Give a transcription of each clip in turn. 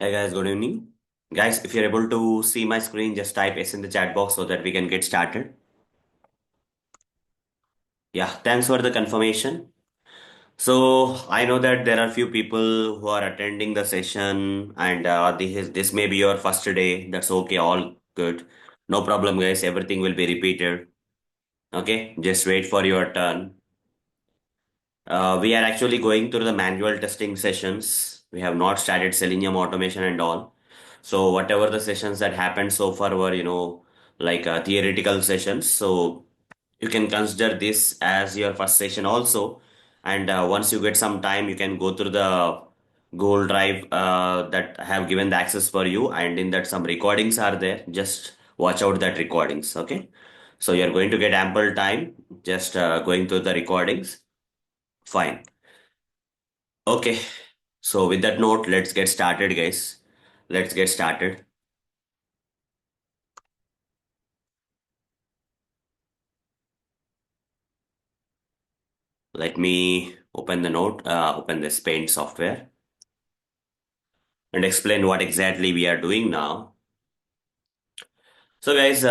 Hey guys, good evening. Guys, if you're able to see my screen, just type S in the chat box so that we can get started. Yeah, thanks for the confirmation. So I know that there are few people who are attending the session, and this may be your first day. That's okay, all good. No problem, guys. Everything will be repeated. Okay, just wait for your turn. We are actually going through the manual testing sessions. We have not started Selenium automation and all. So whatever the sessions that happened so far were, like theoretical sessions. So you can consider this as your first session also. And once you get some time, you can go through the Google Drive that have given the access for you. And in that some recordings are there. Just watch out that recordings. Okay. So you're going to get ample time just going through the recordings. Fine. Okay. So with that note, let's get started, guys. Let's get started. Let me open the note, open this Paint software and explain what exactly we are doing now. So guys,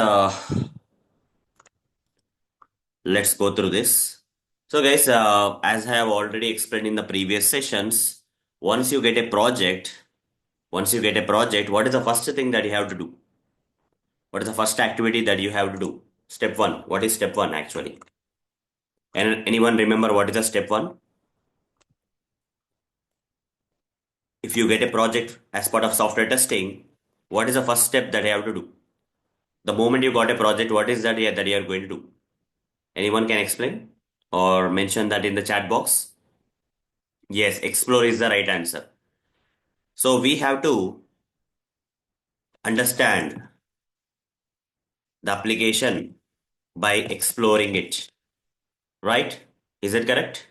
let's go through this. So guys, as I have already explained in the previous sessions, once you get a project, what is the first thing that you have to do? What is the first activity that you have to do? Step one. What is step one actually? And anyone remember what is the step one? If you get a project as part of software testing, what is the first step that you have to do? The moment you got a project, what is that you are going to do? Anyone can explain or mention that in the chat box? Yes, explore is the right answer. So we have to understand the application by exploring it, right? Is it correct?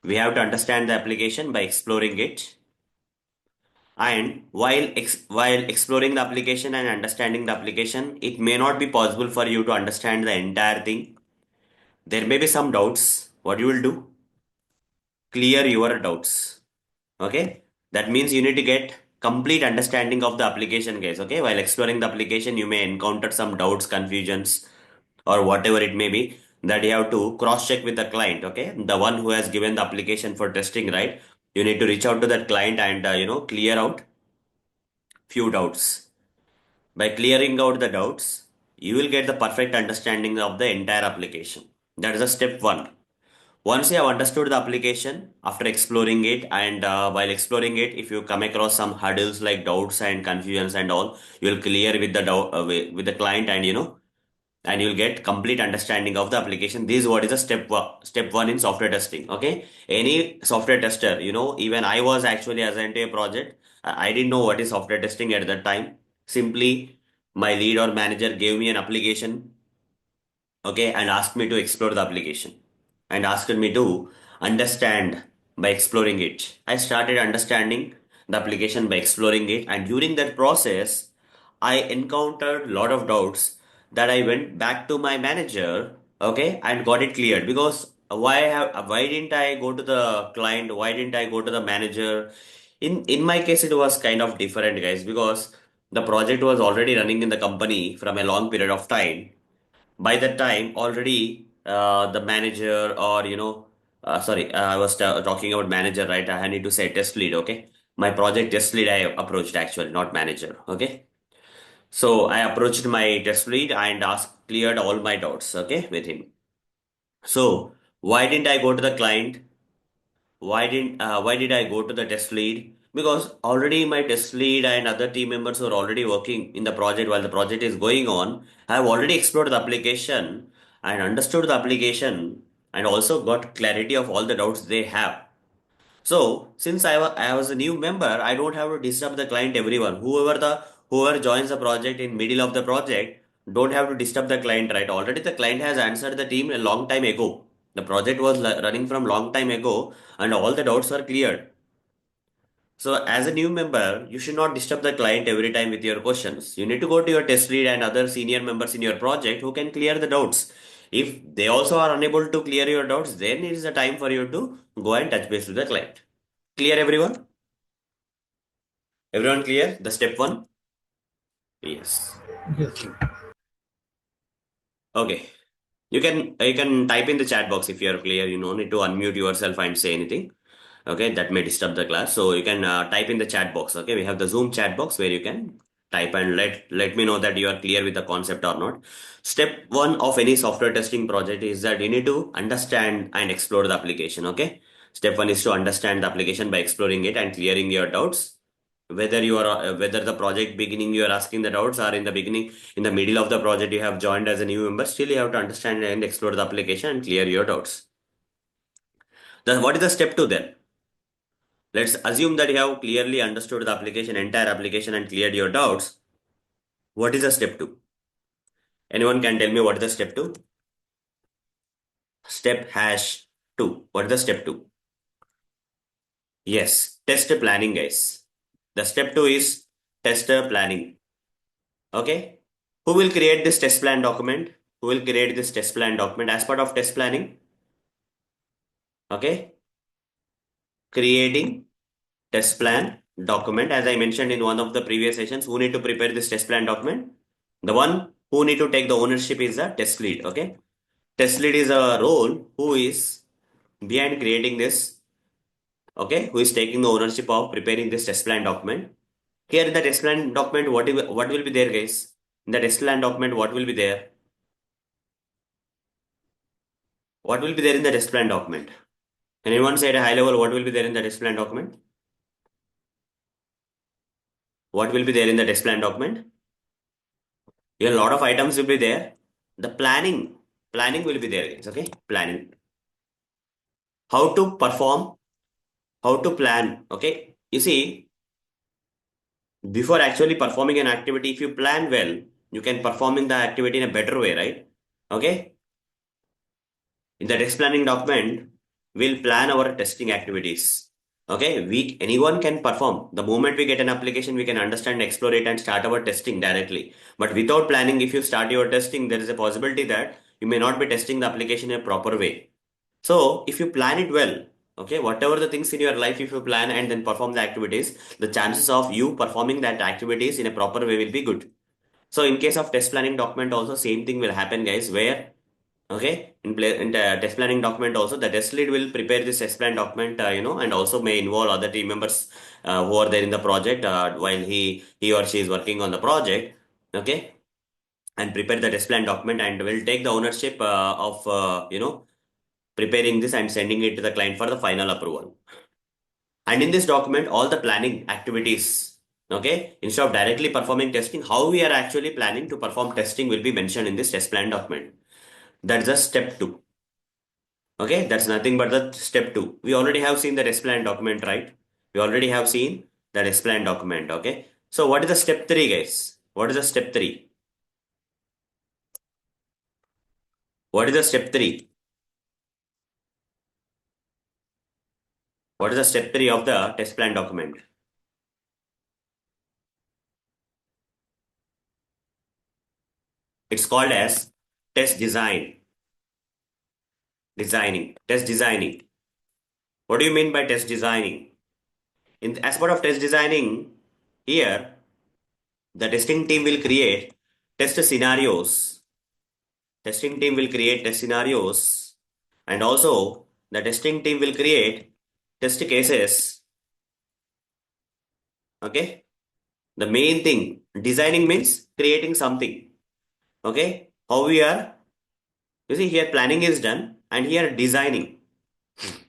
We have to understand the application by exploring it. And while exploring the application and understanding the application, it may not be possible for you to understand the entire thing. There may be some doubts. What you will do? Clear your doubts. Okay, that means you need to get complete understanding of the application, guys. Okay, while exploring the application you may encounter some doubts, confusions, or whatever it may be, that you have to cross check with the client. Okay, the one who has given the application for testing, right? You need to reach out to that client and clear out few doubts. By clearing out the doubts, you will get the perfect understanding of the entire application. That is a step one. Once you have understood the application, after exploring it, and while exploring it, if you come across some hurdles like doubts and confusions and all, you will clear with the doubt with the client, and and you'll get complete understanding of the application. This is what is a step one in software testing. Okay, any software tester, even I was actually assigned to a project. I didn't know what is software testing at that time. Simply, my lead or manager gave me an application, okay, and asked me to explore the application and asked me to understand by exploring it. I started understanding the application by exploring it, and during that process, I encountered a lot of doubts that I went back to my manager, okay, and got it cleared. Because why didn't I go to the client? Why didn't I go to the manager? In my case, it was kind of different, guys, because the project was already running in the company from a long period of time. By that time already, the manager, or sorry, I was talking about manager, right? I need to say test lead. Okay, my project test lead I approached, actually not manager. Okay, so I approached my test lead and asked, cleared all my doubts, okay, with him. So why didn't I go to the client? Why did I go to the test lead? Because already my test lead and other team members were already working in the project. While the project is going on, I have already explored the application and understood the application, and also got clarity of all the doubts they have. So since I was a new member, I don't have to disturb the client, everyone. Whoever joins the project in middle of the project don't have to disturb the client, right? Already the client has answered the team a long time ago. The project was running from long time ago, and all the doubts were cleared. So as a new member, you should not disturb the client every time with your questions. You need to go to your test lead and other senior members in your project who can clear the doubts. If they also are unable to clear your doubts, then it is the time for you to go and touch base with the client. Clear, everyone? Everyone clear? The step one? Yes. Yes, sir. Okay. You can type in the chat box if you are clear. You don't need to unmute yourself and say anything. Okay, that may disturb the class. So you can type in the chat box. Okay, we have the Zoom chat box where you can type and let me know that you are clear with the concept or not. Step one of any software testing project is that you need to understand and explore the application. Okay, step one is to understand the application by exploring it and clearing your doubts. Whether the project beginning you are asking the doubts, or in the beginning, in the middle of the project you have joined as a new member, still you have to understand and explore the application and clear your doubts. Then what is the step two then? Let's assume that you have clearly understood the application, entire application, and cleared your doubts. What is the step two? Anyone can tell me what is the step two? Step hash two. What is the step two? Yes, test planning, guys. The step two is test planning. Okay. Who will create this test plan document? Who will create this test plan document as part of test planning? Okay. Creating test plan document. As I mentioned in one of the previous sessions, who need to prepare this test plan document? The one who need to take the ownership is the test lead. Okay. Test lead is a role who is behind creating this. Okay. Who is taking the ownership of preparing this test plan document. Here in the test plan document, what will be there, guys? In the test plan document, what will be there? What will be there in the test plan document? Can anyone say at a high level what will be there in the test plan document? What will be there in the test plan document? Here, a lot of items will be there. The planning will be there, guys. Okay. Planning. How to perform, how to plan. Okay. You see, before actually performing an activity, if you plan well, you can perform in the activity in a better way, right? Okay. In the test planning document, we'll plan our testing activities. Okay, anyone can perform. The moment we get an application, we can understand, explore it, and start our testing directly. But without planning, if you start your testing, there is a possibility that you may not be testing the application in a proper way. So if you plan it well, okay, whatever the things in your life, if you plan and then perform the activities, the chances of you performing that activities in a proper way will be good. So in case of test planning document, also same thing will happen, guys. Where okay, in the test planning document also, the test lead will prepare this test plan document, and also may involve other team members who are there in the project while he or she is working on the project. Okay, and prepare the test plan document and will take the ownership of preparing this and sending it to the client for the final approval. And in this document, all the planning activities, okay, instead of directly performing testing, how we are actually planning to perform testing will be mentioned in this test plan document. That's the step two. Okay, that's nothing but the step two. We already have seen the test plan document, right? We already have seen the test plan document. Okay, so what is the step three, guys? What is the step three? What is the step three? What is the step three of the test plan document? It's called as test design. Designing. Test designing. What do you mean by test designing? As part of test designing, here the testing team will create test scenarios. Testing team will create test scenarios, and also the testing team will create test cases. Okay. The main thing, designing means creating something. Okay. How we are, you see here planning is done and here designing.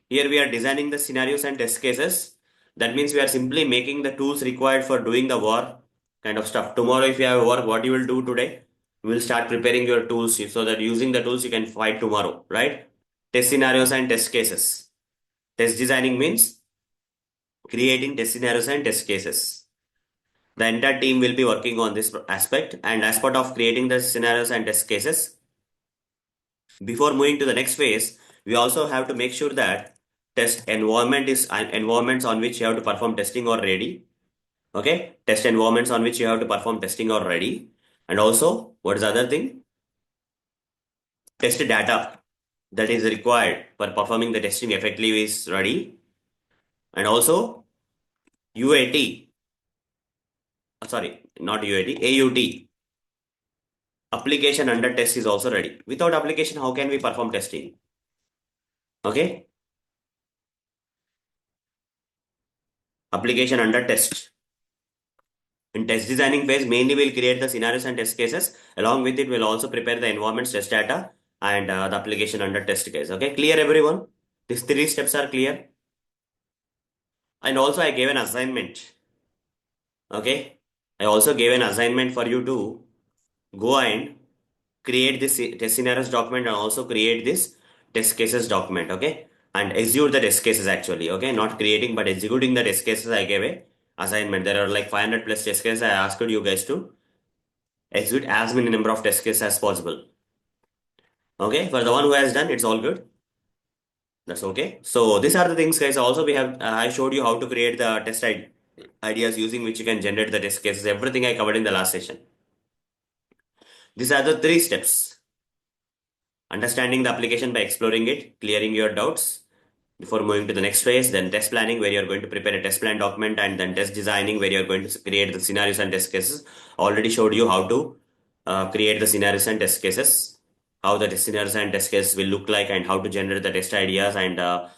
Here we are designing the scenarios and test cases. That means we are simply making the tools required for doing the work kind of stuff. Tomorrow, if you have work, what you will do today? You will start preparing your tools so that using the tools you can fight tomorrow, right? Test scenarios and test cases. Test designing means creating test scenarios and test cases. The entire team will be working on this aspect, and as part of creating the scenarios and test cases, before moving to the next phase, we also have to make sure that test environment is environments on which you have to perform testing or ready. Okay, test environments on which you have to perform testing or ready, and also what is the other thing? Test data that is required for performing the testing effectively is ready, and also UAT. sorry, not UAT, AUT. Application under test is also ready. Without application, how can we perform testing? Okay. Application under test. In test designing phase, mainly we'll create the scenarios and test cases. Along with it, we'll also prepare the environment test data and the application under test case. Okay, clear everyone? These three steps are clear. And also I gave an assignment. Okay. I also gave an assignment for you to go and create this test scenarios document and also create this test cases document. Okay. And execute the test cases actually. Okay. Not creating, but executing the test cases I gave a assignment. There are like 500 plus test cases. I asked you guys to execute as many number of test cases as possible. Okay. For the one who has done, it's all good. That's okay. So these are the things, guys. Also, we have I showed you how to create the ideas using which you can generate the test cases. Everything I covered in the last session. These are the three steps. Understanding the application by exploring it, clearing your doubts before moving to the next phase, then test planning where you're going to prepare a test plan document, and then test designing where you're going to create the scenarios and test cases. Already showed you how to create the scenarios and test cases, how the scenarios and test cases will look like, and how to generate the test ideas. And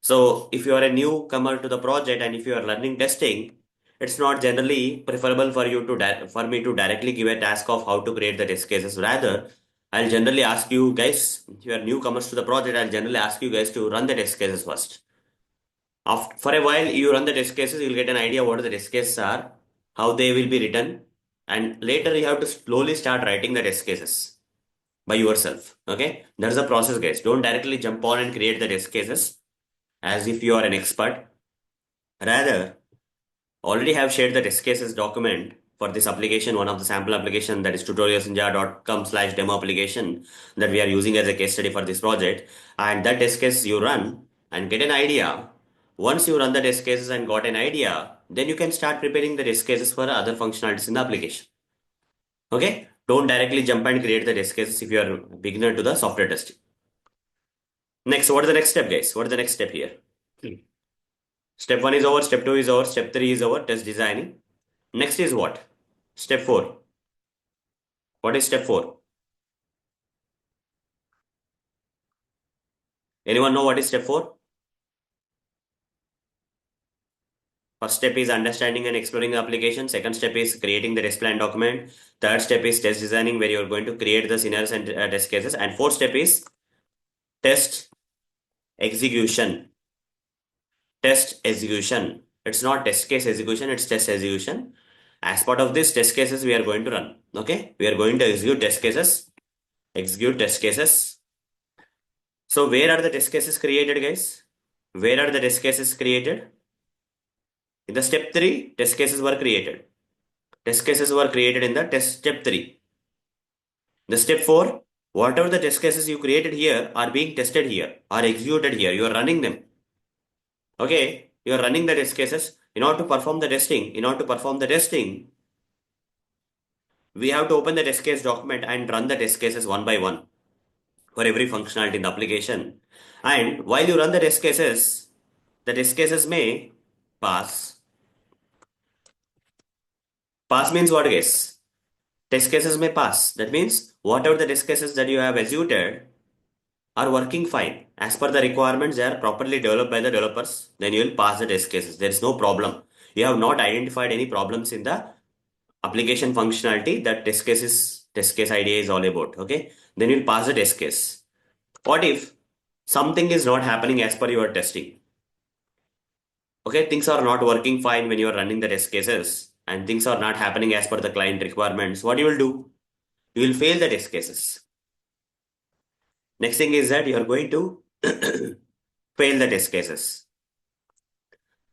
so if you are a newcomer to the project and if you are learning testing, it's not generally preferable for you to for me to directly give a task of how to create the test cases. Rather, I'll generally ask you guys, if you are newcomers to the project, I'll generally ask you guys to run the test cases first. After, for a while, you run the test cases, you'll get an idea what the test cases are, how they will be written, and later you have to slowly start writing the test cases by yourself. Okay, that's the process, guys. Don't directly jump on and create the test cases as if you are an expert. Rather, already have shared the test cases document for this application, one of the sample application, that is tutorialsinja.com/demo application that we are using as a case study for this project. And that test case you run and get an idea. Once you run the test cases and got an idea, then you can start preparing the test cases for other functionalities in the application. Okay? Don't directly jump and create the test cases if you are a beginner to the software testing. Next, what is the next step, guys? What is the next step here? Step 1 is over, step 2 is over, step 3 is over, test designing. Next is what? Step 4. What is step 4? Anyone know what is step 4? First step is understanding and exploring the application. Second step is creating the test plan document. Third step is test designing, where you're going to create the scenarios and test cases. And fourth step is test execution. Test execution. It's not test case execution, it's test execution. As part of this test cases we are going to run. Okay, we are going to execute test cases. Execute test cases. So where are the test cases created, guys? Where are the test cases created? In the step 3, test cases were created. Test cases were created in the test step 3. The step 4, whatever the test cases you created here are being tested here, are executed here. You are running them. Okay, you are running the test cases. In order to perform the testing, we have to open the test case document and run the test cases one by one for every functionality in the application. And while you run the test cases may pass. Pass means what, guys? Test cases may pass. That means whatever the test cases that you have executed are working fine. As per the requirements, they are properly developed by the developers. Then you will pass the test cases. There is no problem. You have not identified any problems in the application functionality that test case idea is all about. Okay. Then you'll pass the test case. What if something is not happening as per your testing? Okay, things are not working fine when you are running the test cases and things are not happening as per the client requirements. What you will do? You will fail the test cases. Next thing is that you are going to fail the test cases.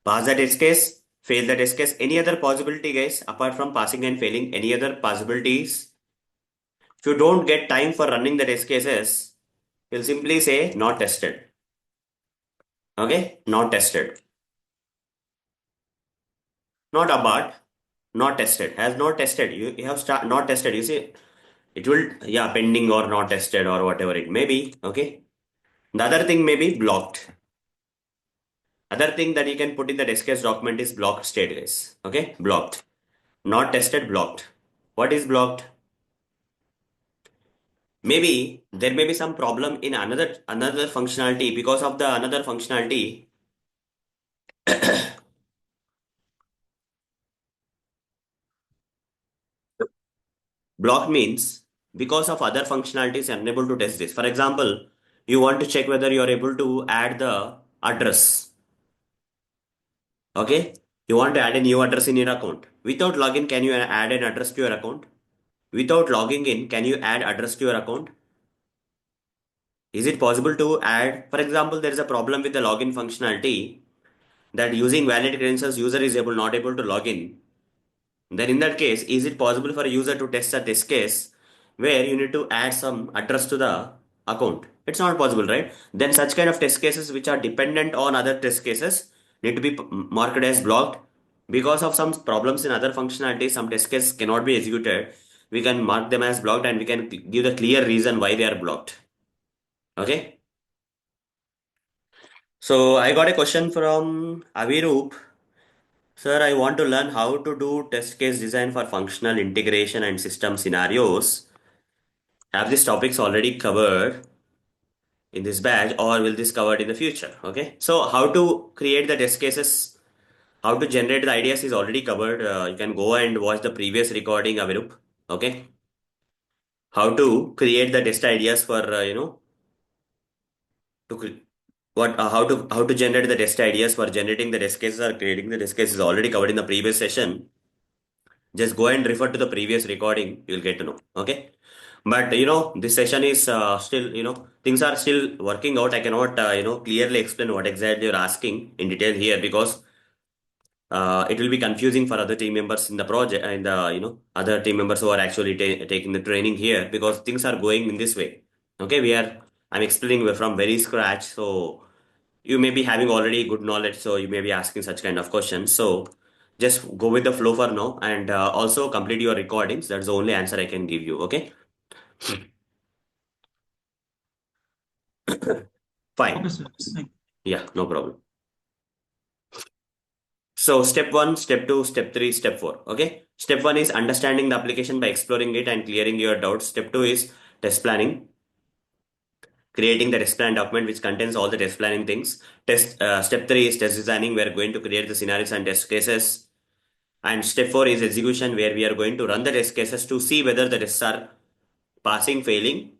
Pass the test case, fail the test case. Any other possibility, guys, apart from passing and failing, any other possibilities? If you don't get time for running the test cases, you'll simply say not tested. Okay, not tested. Not abort, not tested. Has not tested. You have not tested. You see, it will, yeah, pending or not tested or whatever it may be. Okay. The other thing may be blocked. Other thing that you can put in the test case document is blocked state, guys. Okay, blocked. Not tested, blocked. What is blocked? Maybe there may be some problem in another functionality. Because of the another functionality, blocked means because of other functionalities you're unable to test this. For example, you want to check whether you are able to add the address. Okay? You want to add a new address in your account. Without login, can you add an address to your account? Without logging in, can you add address to your account? Is it possible to add, for example, there is a problem with the login functionality that using valid credentials user is not able to log in. Then in that case, is it possible for a user to test a test case where you need to add some address to the account? It's not possible, right? Then such kind of test cases which are dependent on other test cases need to be marked as blocked. Because of some problems in other functionalities, some test cases cannot be executed. We can mark them as blocked and we can give the clear reason why they are blocked. Okay. So I got a question from Aviroop. Sir, I want to learn how to do test case design for functional integration and system scenarios. Have these topics already covered in this batch or will this covered in the future? Okay. So how to create the test cases, how to generate the ideas is already covered. You can go and watch the previous recording, Avirup. Okay. How to create the test ideas for, to how to generate the test ideas for generating the test cases or creating the test cases already covered in the previous session. Just go and refer to the previous recording, you'll get to know. Okay. But this session is still, things are still working out. I cannot, clearly explain what exactly you're asking in detail here because it will be confusing for other team members in the project and other team members who are actually taking the training here because things are going in this way. Okay, I'm explaining from very scratch, so you may be having already good knowledge, so you may be asking such kind of questions. So just go with the flow for now and also complete your recordings. That's the only answer I can give you. Okay, Okay, fine. sir. Yeah, no problem. So step one, step two, step three, step four. Okay. Step one is understanding the application by exploring it and clearing your doubts. Step two is test planning, creating the test plan document which contains all the test planning things. Step three is test designing. We are going to create the scenarios and test cases. And step four is execution, where we are going to run the test cases to see whether the tests are passing, failing.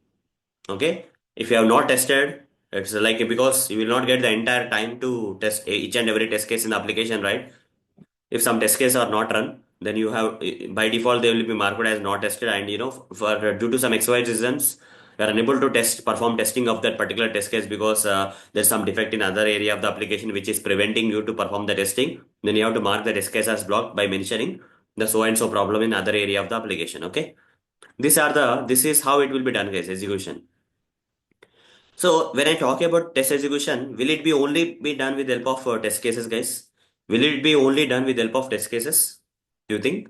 Okay. If you have not tested, it's like because you will not get the entire time to test each and every test case in the application, right? If some test cases are not run, then you have by default they will be marked as not tested, and for due to some XY reasons you are unable to perform testing of that particular test case because there's some defect in other area of the application which is preventing you to perform the testing. Then you have to mark the test case as blocked by mentioning the so and so problem in other area of the application. Okay, this is how it will be done, guys. Execution. So when I talk about test execution, will it be only be done with help of test cases, guys? Will it be only done with help of test cases? Do you think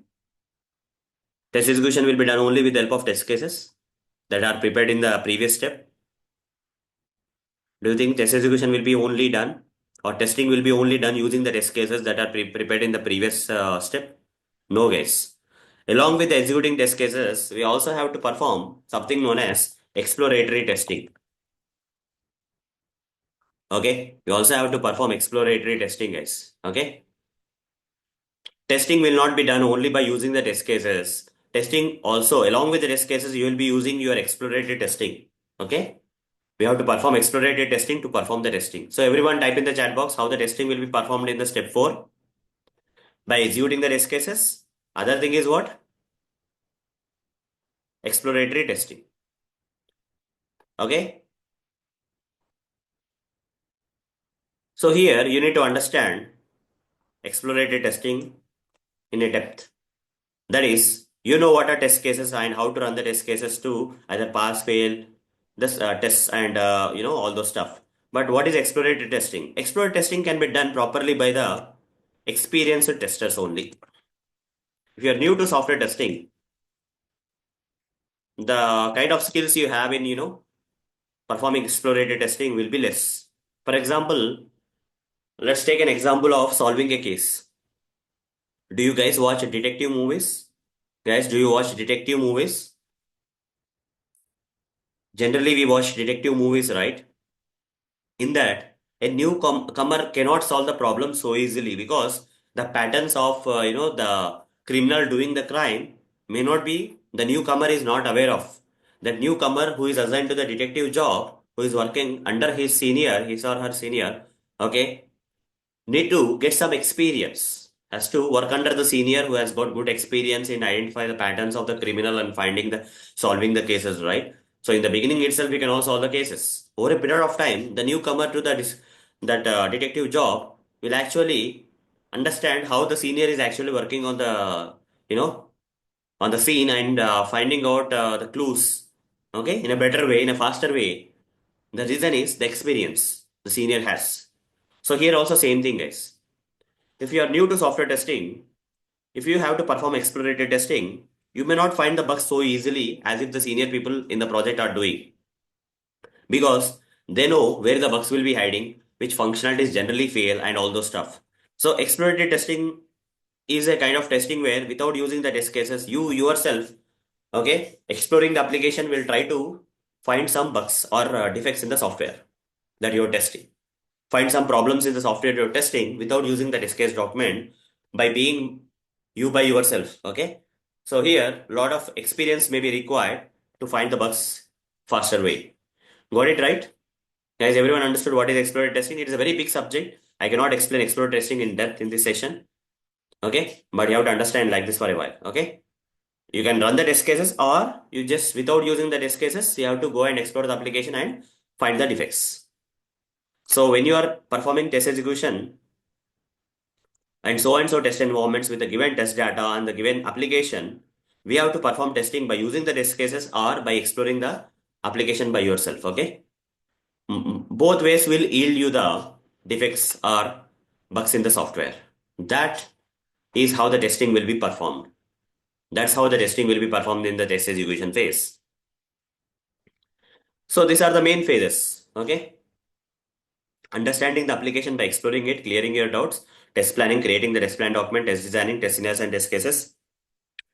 test execution will be done only with help of test cases that are prepared in the previous step? Do you think test execution will be only done or testing will be only done using the test cases that are prepared in the previous step? No, guys. Along with the executing test cases, we also have to perform something known as exploratory testing. Okay, we also have to perform exploratory testing, guys. Okay. Testing will not be done only by using the test cases. Testing also, along with the test cases, you will be using your exploratory testing. Okay? We have to perform exploratory testing to perform the testing. So everyone type in the chat box how the testing will be performed in the step 4 by executing the test cases. Other thing is what? Exploratory testing. Okay? So here you need to understand exploratory testing in a depth. That is, you know what are test cases and how to run the test cases to either pass, fail, this tests and all those stuff. But what is exploratory testing? Exploratory testing can be done properly by the experienced testers only. If you are new to software testing, the kind of skills you have in performing exploratory testing will be less. For example, let's take an example of solving a case. Do you guys watch detective movies? Guys, do you watch detective movies? Generally, we watch detective movies, right? In that, a comer cannot solve the problem so easily because the patterns of the criminal doing the crime may not be the newcomer is not aware of. That newcomer who is assigned to the detective job, who is working under his senior, his or her senior, okay, need to get some experience, has to work under the senior who has got good experience in identify the patterns of the criminal and finding the solving the cases, right? So in the beginning itself we can all solve the cases. Over a period of time the newcomer to that detective job will actually understand how the senior is actually working on the you know on the scene and finding out the clues, okay, in a better way, in a faster way. The reason is the experience the senior has. So here also same thing, guys. If you are new to software testing, if you have to perform exploratory testing, you may not find the bugs so easily as if the senior people in the project are doing because they know where the bugs will be hiding, which functionalities generally fail, and all those stuff. So, exploratory testing is a kind of testing where without using the test cases, you yourself, okay, exploring the application will try to find some bugs or defects in the software that you're testing, find some problems in the software you're testing without using the test case document by being you by yourself. Okay. So here, a lot of experience may be required to find the bugs faster way. Got it right? Guys, everyone understood what is exploratory testing? It is a very big subject. I cannot explain exploratory testing in depth in this session. Okay. But you have to understand like this for a while. Okay. You can run the test cases or you just without using the test cases, you have to go and explore the application and find the defects. So when you are performing test execution, and so test environments with the given test data and the given application, we have to perform testing by using the test cases or by exploring the application by yourself. Okay. Both ways will yield you the defects or bugs in the software. That is how the testing will be performed. That's how the testing will be performed in the test execution phase. So these are the main phases. Okay. Understanding the application by exploring it, clearing your doubts, test planning, creating the test plan document, test designing, test scenarios and test cases,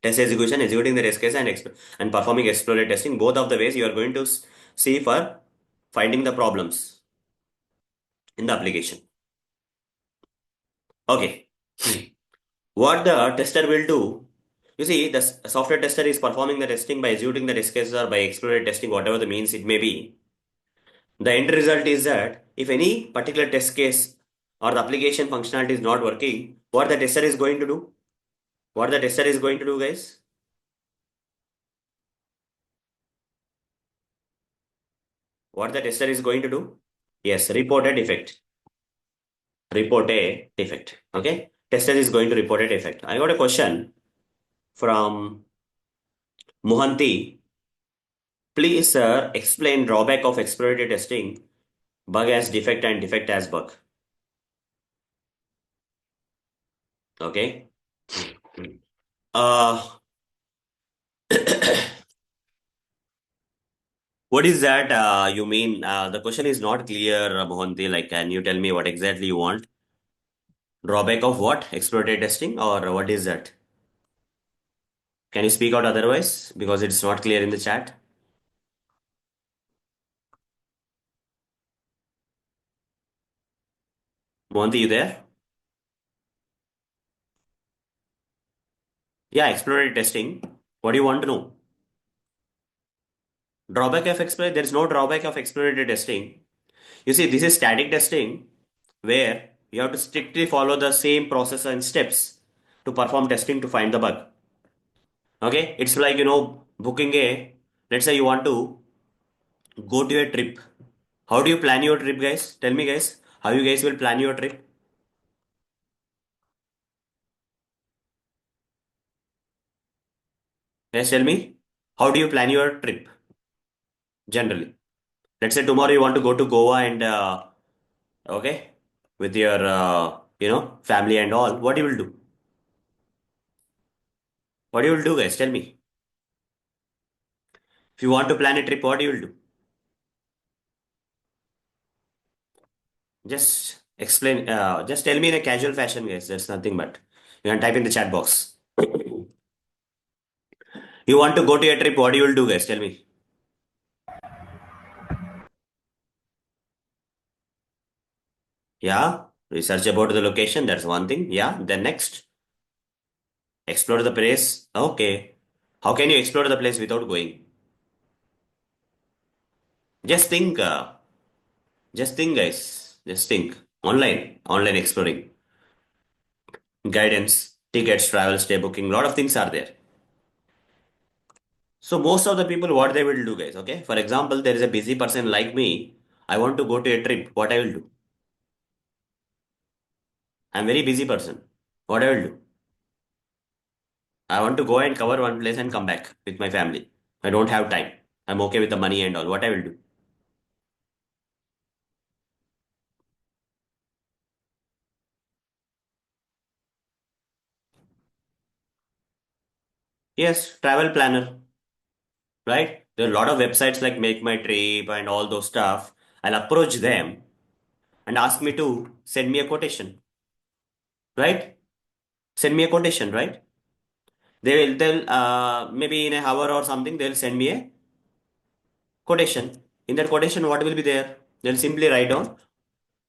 test execution, executing the test case and performing exploratory testing. Both of the ways you are going to see for finding the problems in the application. Okay. What the tester will do, you see, the software tester is performing the testing by executing the test cases or by exploratory testing, whatever the means it may be. The end result is that if any particular test case or the application functionality is not working, what the tester is going to do? What the tester is going to do, guys? What the tester is going to do? Yes, report a defect. Report a defect. Okay. Tester is going to report a defect. I got a question from Mohanty. Please, sir, explain drawback of exploratory testing, bug as defect and defect as bug. Okay. Uh, what is that you mean? The question is not clear, Mohanty. Like, can you tell me what exactly you want? Drawback of what? Exploratory testing or what is that? Can you speak out otherwise? Because it's not clear in the chat. Mohanty, you there? Yeah, exploratory testing. What do you want to know? Drawback of exploratory, there is no drawback of exploratory testing. You see, this is static testing where you have to strictly follow the same process and steps to perform testing to find the bug. Okay, it's like booking let's say you want to go to a trip. How do you plan your trip, guys? Tell me, guys, how you guys will plan your trip? Guys, tell me, how do you plan your trip generally? Let's say tomorrow you want to go to Goa and okay, with your family and all. What you will do? What you will do, guys? Tell me. If you want to plan a trip, what you will do? Just explain. Just tell me in a casual fashion, guys. There's nothing but. You can type in the chat box. You want to go to a trip, what you will do, guys? Tell me. Yeah, research about the location. That's one thing. Yeah, then next, explore the place. Okay. How can you explore the place without going? Just think. Just think, guys. Just think. Online exploring, guidance, tickets, travel, stay booking. Lot of things are there. So most of the people, what they will do, guys. Okay. For example, there is a busy person like me. I want to go to a trip. What I will do? I'm very busy person. What I will do? I want to go and cover one place and come back with my family. I don't have time. I'm okay with the money and all. What I will do? Yes, travel planner, right? There are a lot of websites like Make My Trip and all those stuff. I'll approach them and ask me to send me a quotation, right? Send me a quotation, right? They'll maybe in an hour or something they'll send me a quotation. In that quotation, what will be there? They'll simply write down,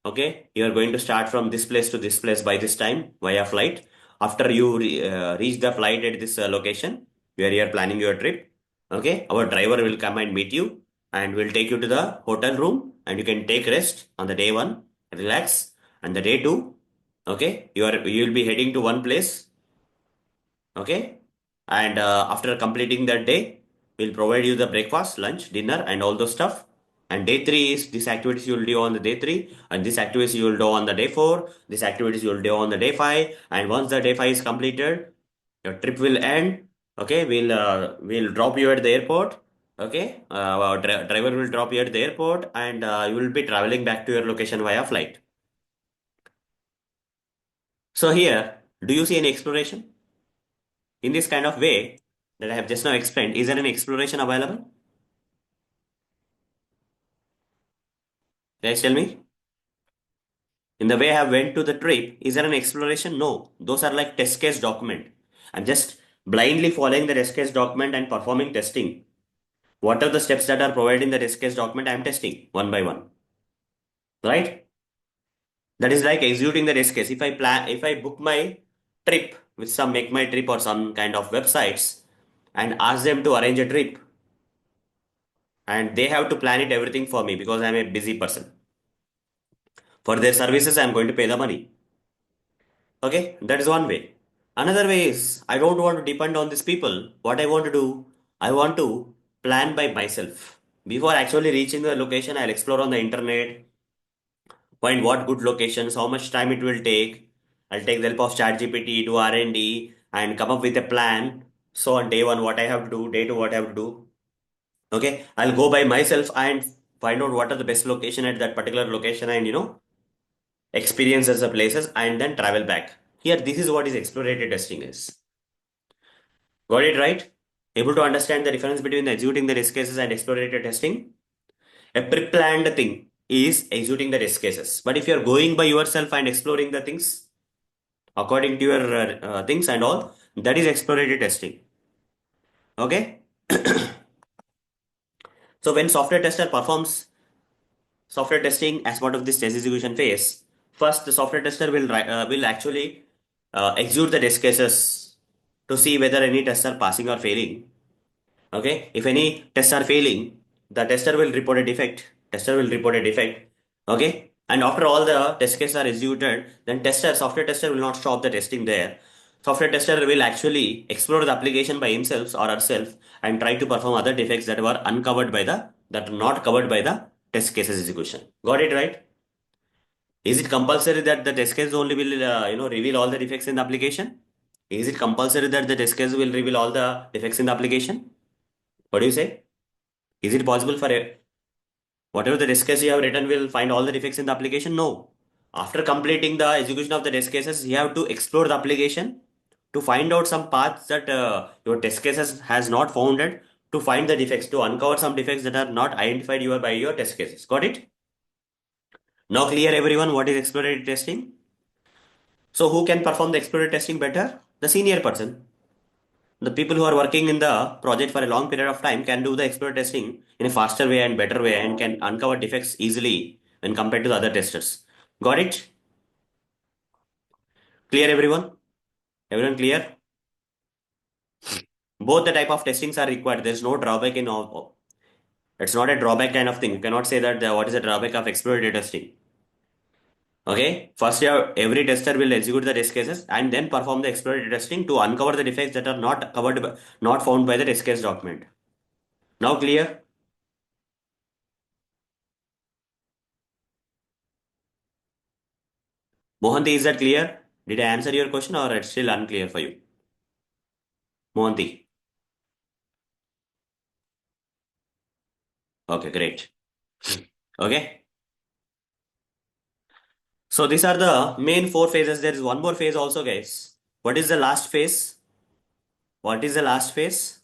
okay, you are going to start from this place to this place by this time via flight. After you reach the flight at this location where you are planning your trip, okay, our driver will come and meet you and will take you to the hotel room and you can take rest on the day one, relax, and the day two, okay, you will be heading to one place, okay, and after completing that day, we'll provide you the breakfast, lunch, dinner, and all those stuff. And day three is this activities you will do on the day three, and this activities you will do on the day four, this activities you will do on the day five, and once the day five is completed, your trip will end. Okay, we'll drop you at the airport. Okay, our driver will drop you at the airport, and you will be traveling back to your location via flight. So here, do you see any exploration in this kind of way that I have just now explained? Is there an exploration available? Guys, tell me. In the way I have went to the trip, is there an exploration? No. Those are like test case document. I'm just blindly following the test case document and performing testing. What are the steps that are provided in the test case document? I'm testing one by one. Right? That is like executing the test case. If I book my trip with some Make My Trip or some kind of websites and ask them to arrange a trip, and they have to plan it everything for me because I'm a busy person. For their services, I'm going to pay the money. Okay, that is one way. Another way is I don't want to depend on these people. What I want to do, I want to plan by myself. Before actually reaching the location, I'll explore on the internet, find what good locations, how much time it will take. I'll take the help of ChatGPT, do R&D, and come up with a plan. So on day one, what I have to do, day two, what I have to do. Okay, I'll go by myself and find out what are the best location at that particular location and experiences the places and then travel back. Here, this is what is exploratory testing is. Got it right? Able to understand the difference between executing the risk cases and exploratory testing? A pre-planned thing is executing the risk cases. But if you're going by yourself and exploring the things according to your things and all, that is exploratory testing. Okay? So when software tester performs software testing as part of this test execution phase, first the software tester will actually execute the test cases to see whether any tests are passing or failing. Okay, if any tests are failing, the tester will report a defect. Tester will report a defect. Okay, and after all the test cases are executed, then software tester will not stop the testing there. Software tester will actually explore the application by himself or herself and try to perform other defects that are not covered by the test cases execution. Got it right? Is it compulsory that the test case only will reveal all the defects in the application? Is it compulsory that the test case will reveal all the defects in the application? What do you say? Is it possible for whatever the test case you have written will find all the defects in the application? No. After completing the execution of the test cases, you have to explore the application to find out some paths that your test cases has not founded, to find the defects, to uncover some defects that are not identified by your test cases. Got it? Now clear everyone what is exploratory testing? So who can perform the exploratory testing better? The senior person. The people who are working in the project for a long period of time can do the exploratory testing in a faster way and better way and can uncover defects easily when compared to the other testers. Got it? Clear everyone? Everyone clear? Both the type of testings are required. There's no drawback in all. It's not a drawback kind of thing. You cannot say that what is the drawback of exploratory testing. Okay, first every tester will execute the test cases and then perform the exploratory testing to uncover the defects that are not covered, not found by the test case document. Now clear? Mohanty, is that clear? Did I answer your question or it's still unclear for you? Mohanty. Okay, great. Okay. So these are the main four phases. There is one more phase also, guys. What is the last phase? What is the last phase?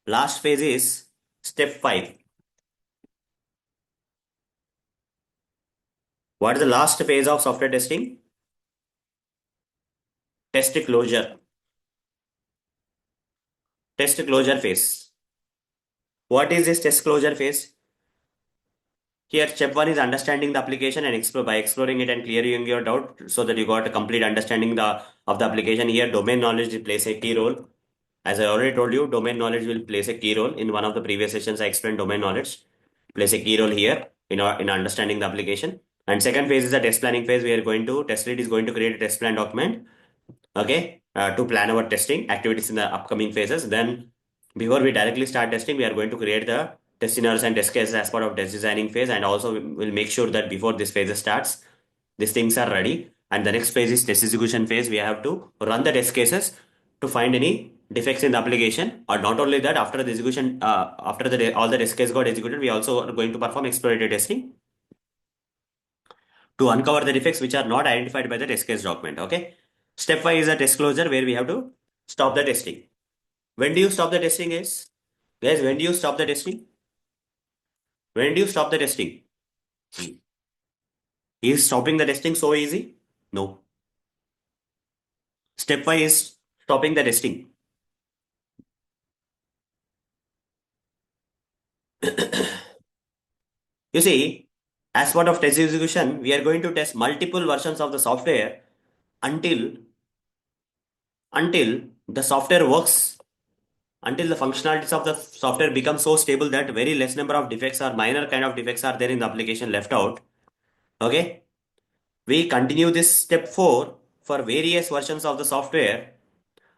Last phase is step 5. What is the last phase of software testing? Test closure. Test closure phase. What is this test closure phase? Here, step 1 is understanding the application and explore by exploring it and clearing your doubt so that you got a complete understanding of the application. Here, domain knowledge plays a key role. As I already told you, domain knowledge will plays a key role. In one of the previous sessions, I explained domain knowledge plays a key role here in understanding the application. And second phase is the test planning phase. We are going to test lead is going to create a test plan document, okay, to plan our testing activities in the upcoming phases. Then, before we directly start testing, we are going to create the test scenarios and test cases as part of test designing phase, and also we'll make sure that before this phase starts, these things are ready. And the next phase is test execution phase. We have to run the test cases to find any defects in the application. Or not only that, after the execution, after all the test cases got executed, we also are going to perform exploratory testing to uncover the defects which are not identified by the test case document. Okay. Step 5 is a test closure where we have to stop the testing. When do you stop the testing, guys? Guys, when do you stop the testing? When do you stop the testing? Is stopping the testing so easy? No. Step 5 is stopping the testing. You see, as part of test execution, we are going to test multiple versions of the software until until the software works, until the functionalities of the software become so stable that very less number of defects or minor kind of defects are there in the application left out. Okay. We continue this step 4 for various versions of the software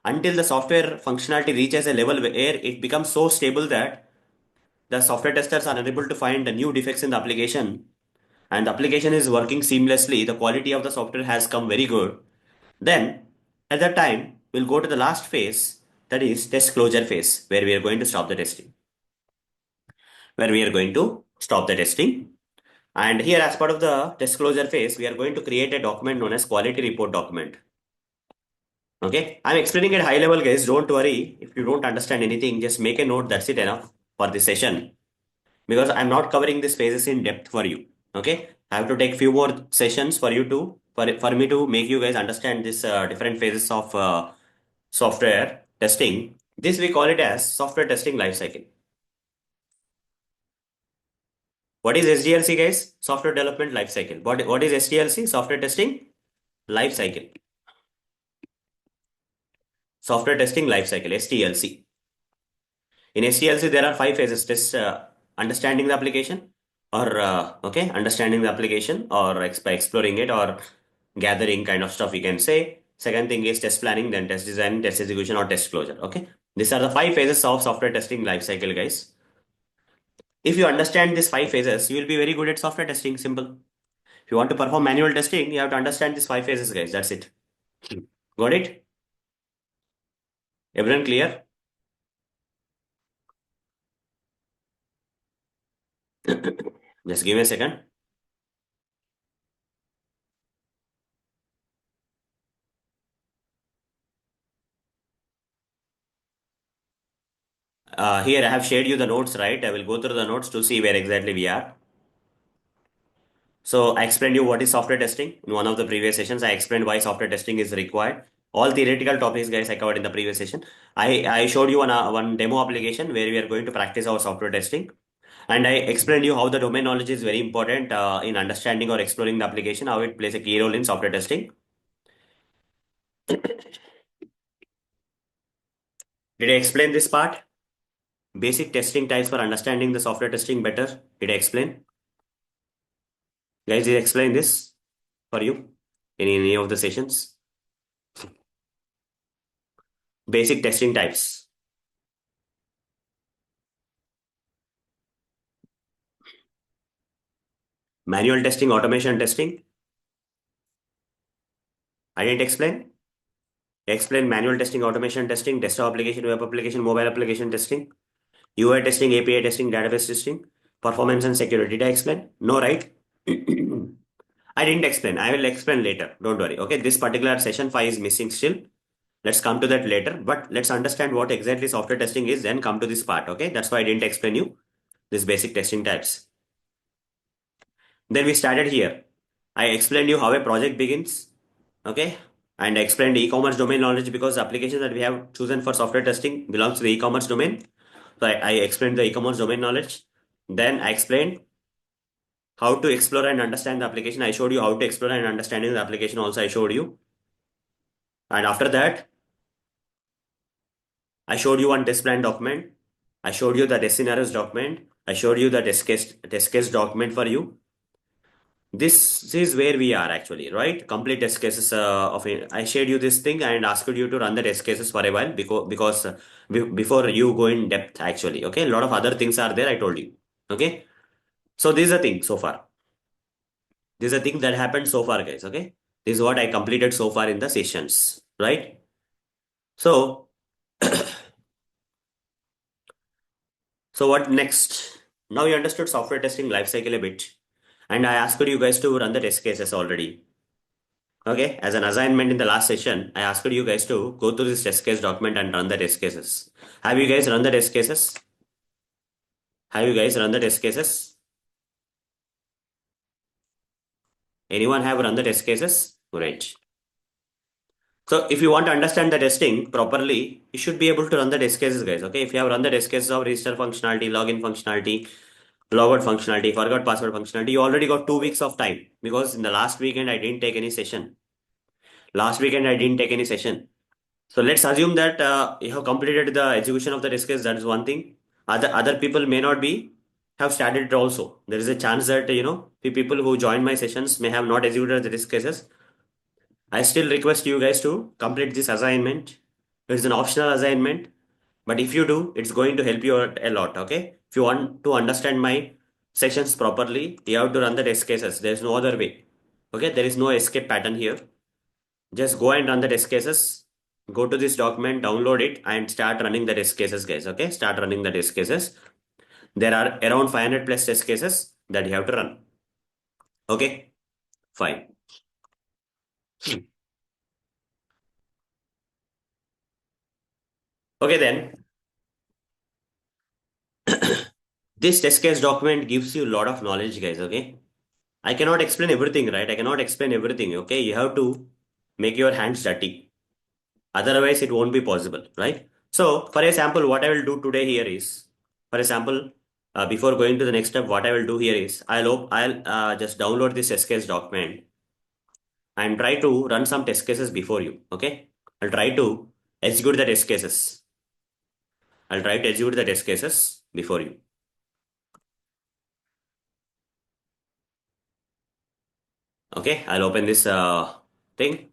until the software functionality reaches a level where it becomes so stable that the software testers are unable to find the new defects in the application and the application is working seamlessly. The quality of the software has come very good. Then, at that time, we'll go to the last phase, that is test closure phase, where we are going to stop the testing. Where we are going to stop the testing. And here, as part of the test closure phase, we are going to create a document known as quality report document. Okay, I'm explaining at high level, guys. Don't worry if you don't understand anything. Just make a note. That's it enough for this session because I'm not covering these phases in depth for you. Okay, I have to take few more sessions for you to for me to make you guys understand this different phases of software testing. This we call it as software testing lifecycle. What is SDLC, guys? Software development lifecycle. What is STLC? Software testing lifecycle. Software testing lifecycle, STLC. In STLC, there are 5 phases. Test understanding the application, or okay, understanding the application, or by exploring it, or gathering kind of stuff. You can say. Second thing is test planning, then test design, test execution, or test closure. Okay, these are the 5 phases of software testing lifecycle, guys. If you understand these 5 phases, you will be very good at software testing. Simple. If you want to perform manual testing, you have to understand these 5 phases, guys. That's it. Got it? Everyone clear? Just give me a second. Here I have shared you the notes, right? I will go through the notes to see where exactly we are. So I explained you what is software testing. In one of the previous sessions, I explained why software testing is required. All theoretical topics, guys, I covered in the previous session. I showed you one demo application where we are going to practice our software testing. And I explained you how the domain knowledge is very important in understanding or exploring the application, how it plays a key role in software testing. Did I explain this part? Basic testing types for understanding the software testing better. Did I explain? Guys, did I explain this for you in any of the sessions? Basic testing types. Manual testing, automation testing. I didn't explain. I explained manual testing, automation testing, desktop application, web application, mobile application testing, UI testing, API testing, database testing, performance and security. Did I explain? No, right? I didn't explain. I will explain later. Don't worry. Okay, this particular session 5 is missing still. Let's come to that later. But let's understand what exactly software testing is, then come to this part. Okay, that's why I didn't explain you this basic testing types. Then we started here. I explained you how a project begins. Okay, and I explained e-commerce domain knowledge because the application that we have chosen for software testing belongs to the e-commerce domain. So I explained the e-commerce domain knowledge. Then I explained how to explore and understand the application. I showed you how to explore and understanding the application also I showed you. And after that, I showed you one test plan document. I showed you the test scenarios document. I showed you the test case document for you. This is where we are actually, right? Complete test cases of it. I shared you this thing and asked you to run the test cases for a while because before you go in depth actually. Okay, a lot of other things are there. I told you. Okay, so this is a thing so far. This is a thing that happened so far, guys. Okay, this is what I completed so far in the sessions, right? So, so what next? Now you understood software testing lifecycle a bit, and I asked you guys to run the test cases already. Okay, as an assignment in the last session, I asked you guys to go through this test case document and run the test cases. Have you guys run the test cases? Have you guys run the test cases? Anyone have run the test cases? Great. So if you want to understand the testing properly, you should be able to run the test cases, guys. Okay, if you have run the test cases of register functionality, login functionality, logout functionality, forgot password functionality, you already got 2 weeks of time because in the last weekend I didn't take any session. Last weekend I didn't take any session. So let's assume that you have completed the execution of the test case. That is one thing. Other people may not be have started it also. There is a chance that the people who join my sessions may have not executed the test cases. I still request you guys to complete this assignment. It's an optional assignment, but if you do, it's going to help you out a lot. Okay, if you want to understand my sessions properly, you have to run the test cases. There is no other way. Okay, there is no escape pattern here. Just go and run the test cases. Go to this document, download it, and start running the test cases, guys. Okay, start running the test cases. There are around 500 plus test cases that you have to run. Okay, fine. Okay, then this test case document gives you a lot of knowledge, guys. Okay, I cannot explain everything, right? I cannot explain everything. Okay, you have to make your hands dirty. Otherwise, it won't be possible, right? So, for example, what I will do today here is, for example, before going to the next step, what I will do here is I'll just download this test case document and try to run some test cases before you. Okay, I'll try to execute the test cases. I'll try to execute the test cases before you. Okay, I'll open this thing.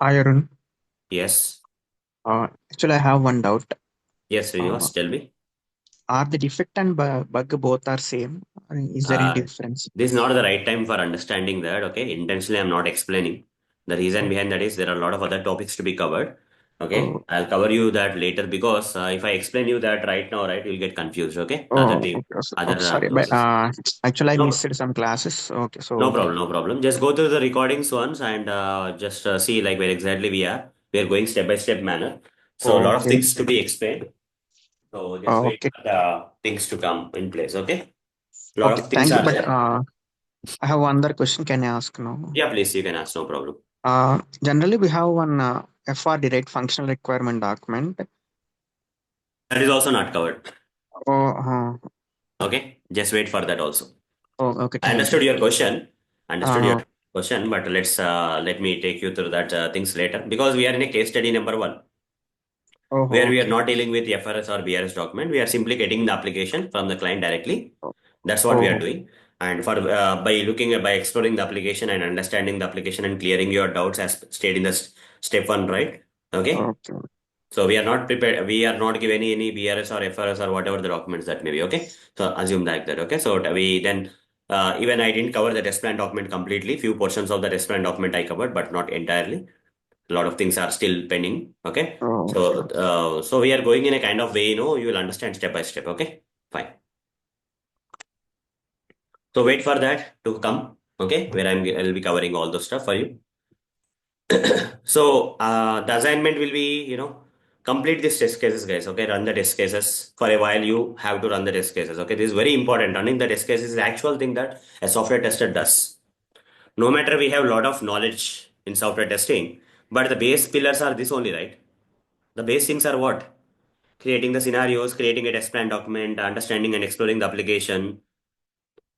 Hi, Arun. Yes, Actually, I have one doubt. yes, Uh, Srinivas, tell me. are the defect and bug both are same? I mean, is there any Uh, difference? this is not the right time for understanding that. Okay, intentionally, I'm not explaining. The reason Oh, behind that is there are a lot of other topics to be covered. Okay, oh, I'll cover you that later because if I explain you that right now, right, you'll get confused. Okay, oh, okay. other Sorry, but process. actually, I No, missed some classes. Okay, no so problem, no problem. Just go through the recordings once and just see like where exactly we are. We are going step by step manner. So a lot of okay, things to be explained. So just wait Okay. for the things to come in place. Okay. A lot Okay. of things Thank you. are But there. I have one other question. Can I ask now? Yeah, please, you can ask, no problem. Generally, we have one FRD, right? Functional requirement document. That is also not covered. Oh, Okay. Just wait for that also. okay. I Thank you. understood your question. Understood your Uh, question, but let me take you through that things later because we are in a case study number one where we are okay. not dealing with FRS or BRS document. We are simply getting the application from the client directly. Oh, That's what we are doing. And for by looking at by exploring the application and understanding the application and clearing your doubts as stated in the step one, right? Okay. okay. So we are not prepared. We are not giving any BRS or FRS or whatever the documents that may be. Okay. So assume like that. Okay. So we then even I didn't cover the test plan document completely. Few portions of the test plan document I covered, but not entirely. A lot of things are still pending. Okay. Okay. So we are going in a kind of way. You will understand step by step. Okay. Fine. So wait for that to come. Okay. Where I'll be covering all those stuff for you. So the assignment will be, complete these test cases, guys. Okay, run the test cases for a while. You have to run the test cases. Okay, this is very important. Running the test cases is the actual thing that a software tester does. No matter we have a lot of knowledge in software testing, but the base pillars are this only, right? The base things are what? Creating the scenarios, creating a test plan document, understanding and exploring the application.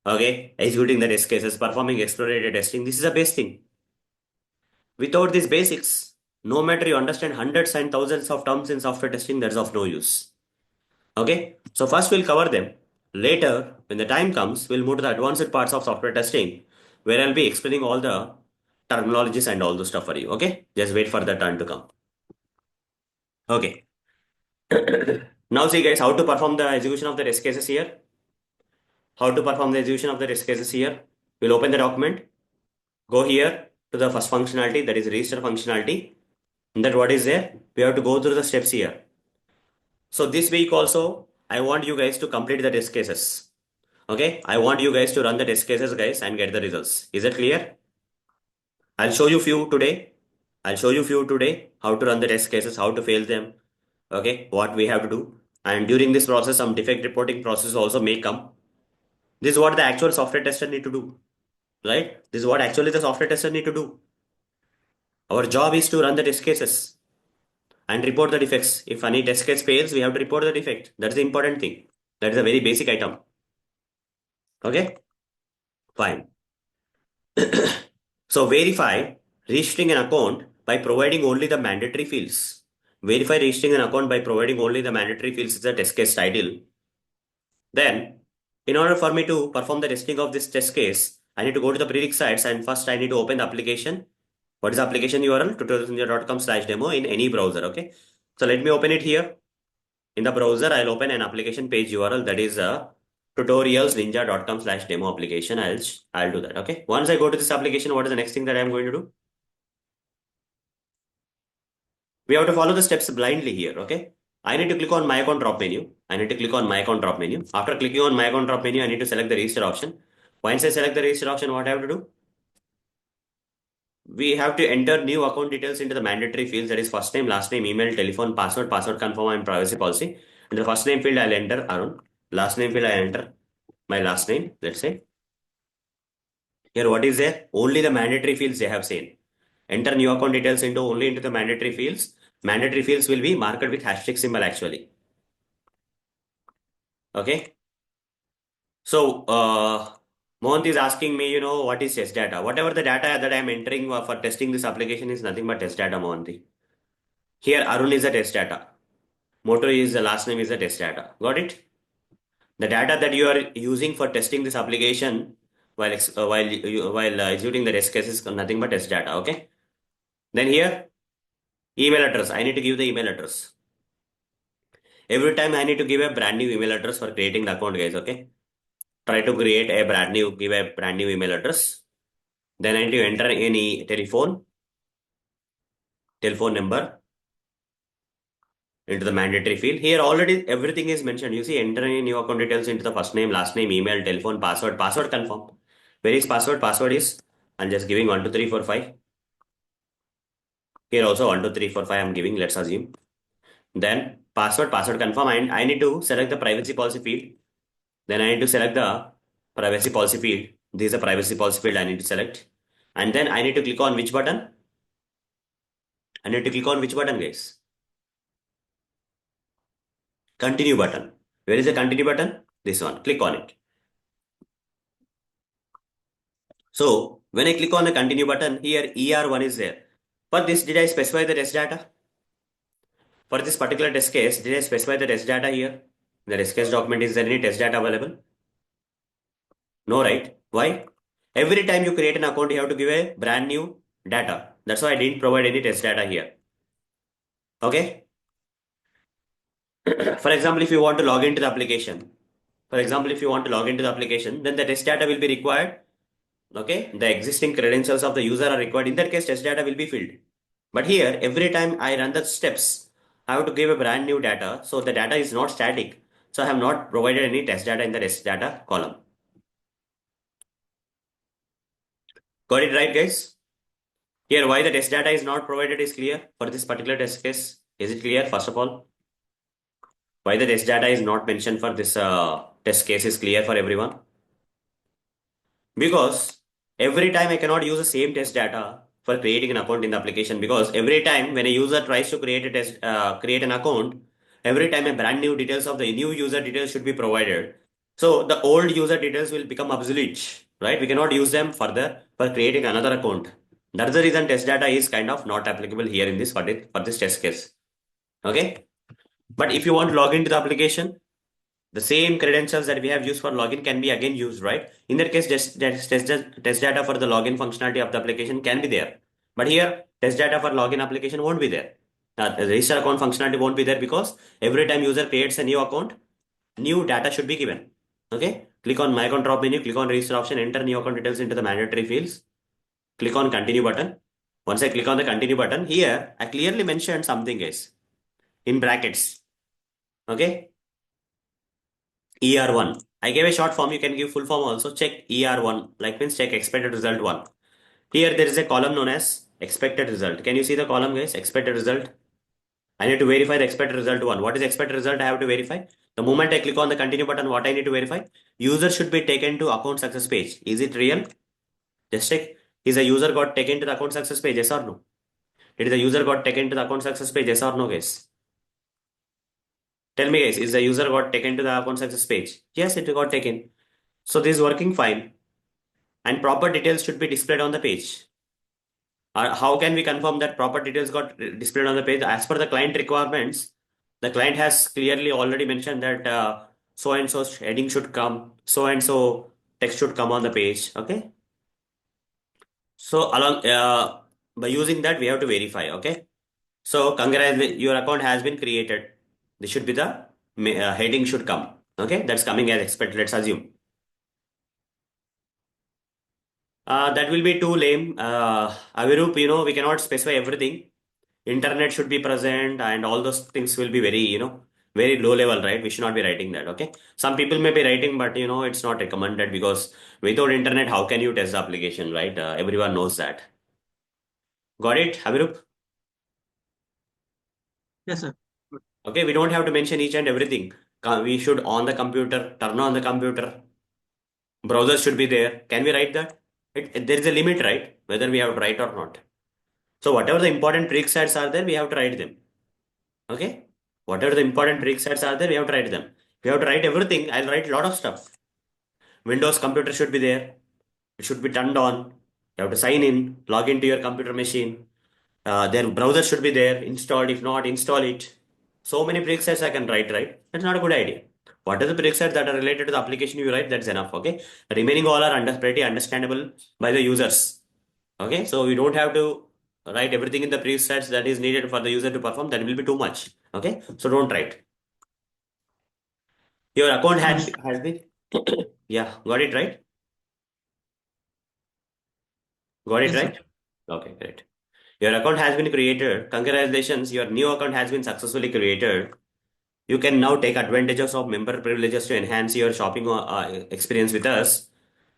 Okay, executing the test cases, performing exploratory testing. This is a base thing. Without these basics, no matter you understand hundreds and thousands of terms in software testing, that's of no use. Okay, so first we'll cover them. Later, when the time comes, we'll move to the advanced parts of software testing, where I'll be explaining all the terminologies and all the stuff for you. Okay, just wait for the turn to come. Okay, now see guys how to perform the execution of the test cases here. How to perform the execution of the test cases here. We'll open the document, go here to the first functionality, that is register functionality. And that what is there? We have to go through the steps here. So this week also, I want you guys to complete the test cases. Okay, I want you guys to run the test cases, guys, and get the results. Is it clear? I'll show you few today. I'll show you few today how to run the test cases, how to fail them. Okay, what we have to do. And during this process, some defect reporting process also may come. This is what the actual software tester need to do, right? This is what actually the software tester need to do. Our job is to run the test cases and report the defects. If any test case fails, we have to report the defect. That's the important thing. That is a very basic item. Okay, fine. So verify registering an account by providing only the mandatory fields. Verify registering an account by providing only the mandatory fields is the test case title. Then, in order for me to perform the testing of this test case, I need to go to the prerequisites and first I need to open the application. What is the application URL? tutorialsindia.com/demo in any browser. Okay. So let me open it here. In the browser, I'll open an application page URL that is tutorialsninja.com/demo application. I'll do that. Okay. Once I go to this application, what is the next thing that I'm going to do? We have to follow the steps blindly here. Okay. I need to click on my account drop menu. I need to click on my account drop menu. After clicking on my account drop menu, I need to select the register option. Once I select the register option, what I have to do? We have to enter new account details into the mandatory fields, that is first name, last name, email, telephone, password confirm, and privacy policy. In the first name field, I'll enter Arun. Last name field, I enter my last name, let's say. Here, what is there? Only the mandatory fields they have seen. Enter new account details only into the mandatory fields. Mandatory fields will be marked with hashtag symbol actually. Okay. So, Mohant is asking me, what is test data? Whatever the data that I'm entering for testing this application is nothing but test data, Mohanty. Here, Arun is a test data. Moto is the last name is the test data. Got it? The data that you are using for testing this application while executing the test case is nothing but test data. Okay. Then here, email address. I need to give the email address. Every time I need to give a brand new email address for creating the account, guys. Okay. Try to give a brand new email address. Then I need to enter any telephone number into the mandatory field. Here already everything is mentioned. You see, enter any new account details into the first name, last name, email, telephone, password confirm. Where is password? Password is, I'm just giving 12345. Here also 12345 I'm giving, let's assume. Then password confirm, and I need to select the privacy policy field. Then I need to select the privacy policy field. This is a privacy policy field I need to select. And then I need to click on which button? I need to click on which button, guys? Continue button. Where is the continue button? This one. Click on it. So when I click on the continue button, here ER1 is there. For this, did I specify the test data? For this particular test case, did I specify the test data here? The test case document, is there any test data available? No, right? Why? Every time you create an account, you have to give a brand new data. That's why I didn't provide any test data here. Okay? For example, if you want to log into the application, then the test data will be required. Okay? The existing credentials of the user are required. In that case, test data will be filled. But here, every time I run the steps, I have to give a brand new data. So the data is not static. So I have not provided any test data in the test data column. Got it right, guys? Here, why the test data is not provided is clear for this particular test case. Is it clear, first of all? Why the test data is not mentioned for this test case is clear for everyone? Because every time I cannot use the same test data for creating an account in the application, because every time when a user tries to create an account, every time a brand new details of the new user details should be provided. So the old user details will become obsolete, right? We cannot use them further for creating another account. That's the reason test data is kind of not applicable here in this for this test case. Okay. But if you want to log into the application, the same credentials that we have used for login can be again used, right? In that case, test data for the login functionality of the application can be there. But here, test data for login application won't be there. The register account functionality won't be there because every time user creates a new account, new data should be given. Okay? Click on My Account drop menu, click on Register option, enter new account details into the mandatory fields. Click on Continue button. Once I click on the Continue button, here I clearly mentioned something, guys, in brackets. Okay? ER1. I gave a short form, you can give full form also. Check ER1, like means check expected result 1. Here there is a column known as expected result. Can you see the column, guys? Expected result. I need to verify the expected result 1. What is expected result I have to verify? The moment I click on the continue button, what I need to verify? User should be taken to account success page. Is it real? Just check. Is the user got taken to the account success page? Yes or no? Did the user got taken to the account success page? Yes or no, guys? Tell me, guys, is the user got taken to the account success page? Yes, it got taken. So this is working fine. And proper details should be displayed on the page. How can we confirm that proper details got displayed on the page? As per the client requirements, the client has clearly already mentioned that so and so heading should come, so and so text should come on the page. Okay. So along by using that, we have to verify. Okay. So congratulations, your account has been created. This should be the heading should come. Okay. That's coming as expected. Let's assume. That will be too lame. Avirup, we cannot specify everything. Internet should be present and all those things will be very, very low level, right? We should not be writing that, okay? Some people may be writing, but, it's not recommended because without internet, how can you test the application, right? Everyone knows that. Got it, Avirup? Yes, sir. Okay, we don't have to mention each and everything. We should on the computer, turn on the computer. Browser should be there. Can we write that? There is a limit, right? Whether we have to write or not. So whatever the important prerequisites are there, we have to write them. Okay? Whatever the important prerequisites are there, we have to write them. If you have to write everything, I'll write a lot of stuff. Windows computer should be there. It should be turned on. You have to sign in, log into your computer machine. Their browser should be there, installed. If not, install it. So many prerequisites I can write, right? That's not a good idea. What are the prerequisites that are related to the application you write? That's enough, okay? The remaining all are pretty understandable by the users. Okay, so we don't have to write everything in the presets that is needed for the user to perform. That will be too much. Okay, so don't write. Your account has been yeah, got it right? Got it Yes, sir. right? Okay, great. Your account has been created. Congratulations, your new account has been successfully created. You can now take advantages of member privileges to enhance your shopping experience with us.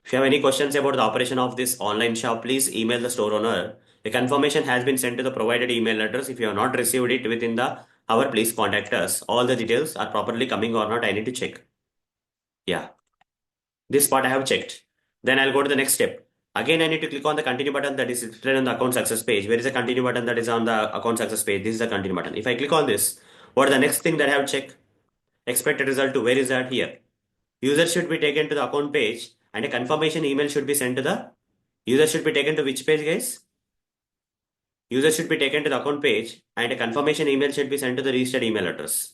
If you have any questions about the operation of this online shop, please email the store owner. The confirmation has been sent to the provided email address. If you have not received it within the Our please contact us. All the details are properly coming or not. I need to check. Yeah. This part I have checked. Then I'll go to the next step. Again, I need to click on the continue button that is displayed on the account success page. Where is the continue button that is on the account success page? This is the continue button. If I click on this, what is the next thing that I have checked? Expected result to where is that here? User should be taken to the account page and a confirmation email should be sent to the user should be taken to which page, guys? User should be taken to the account page and a confirmation email should be sent to the registered email address.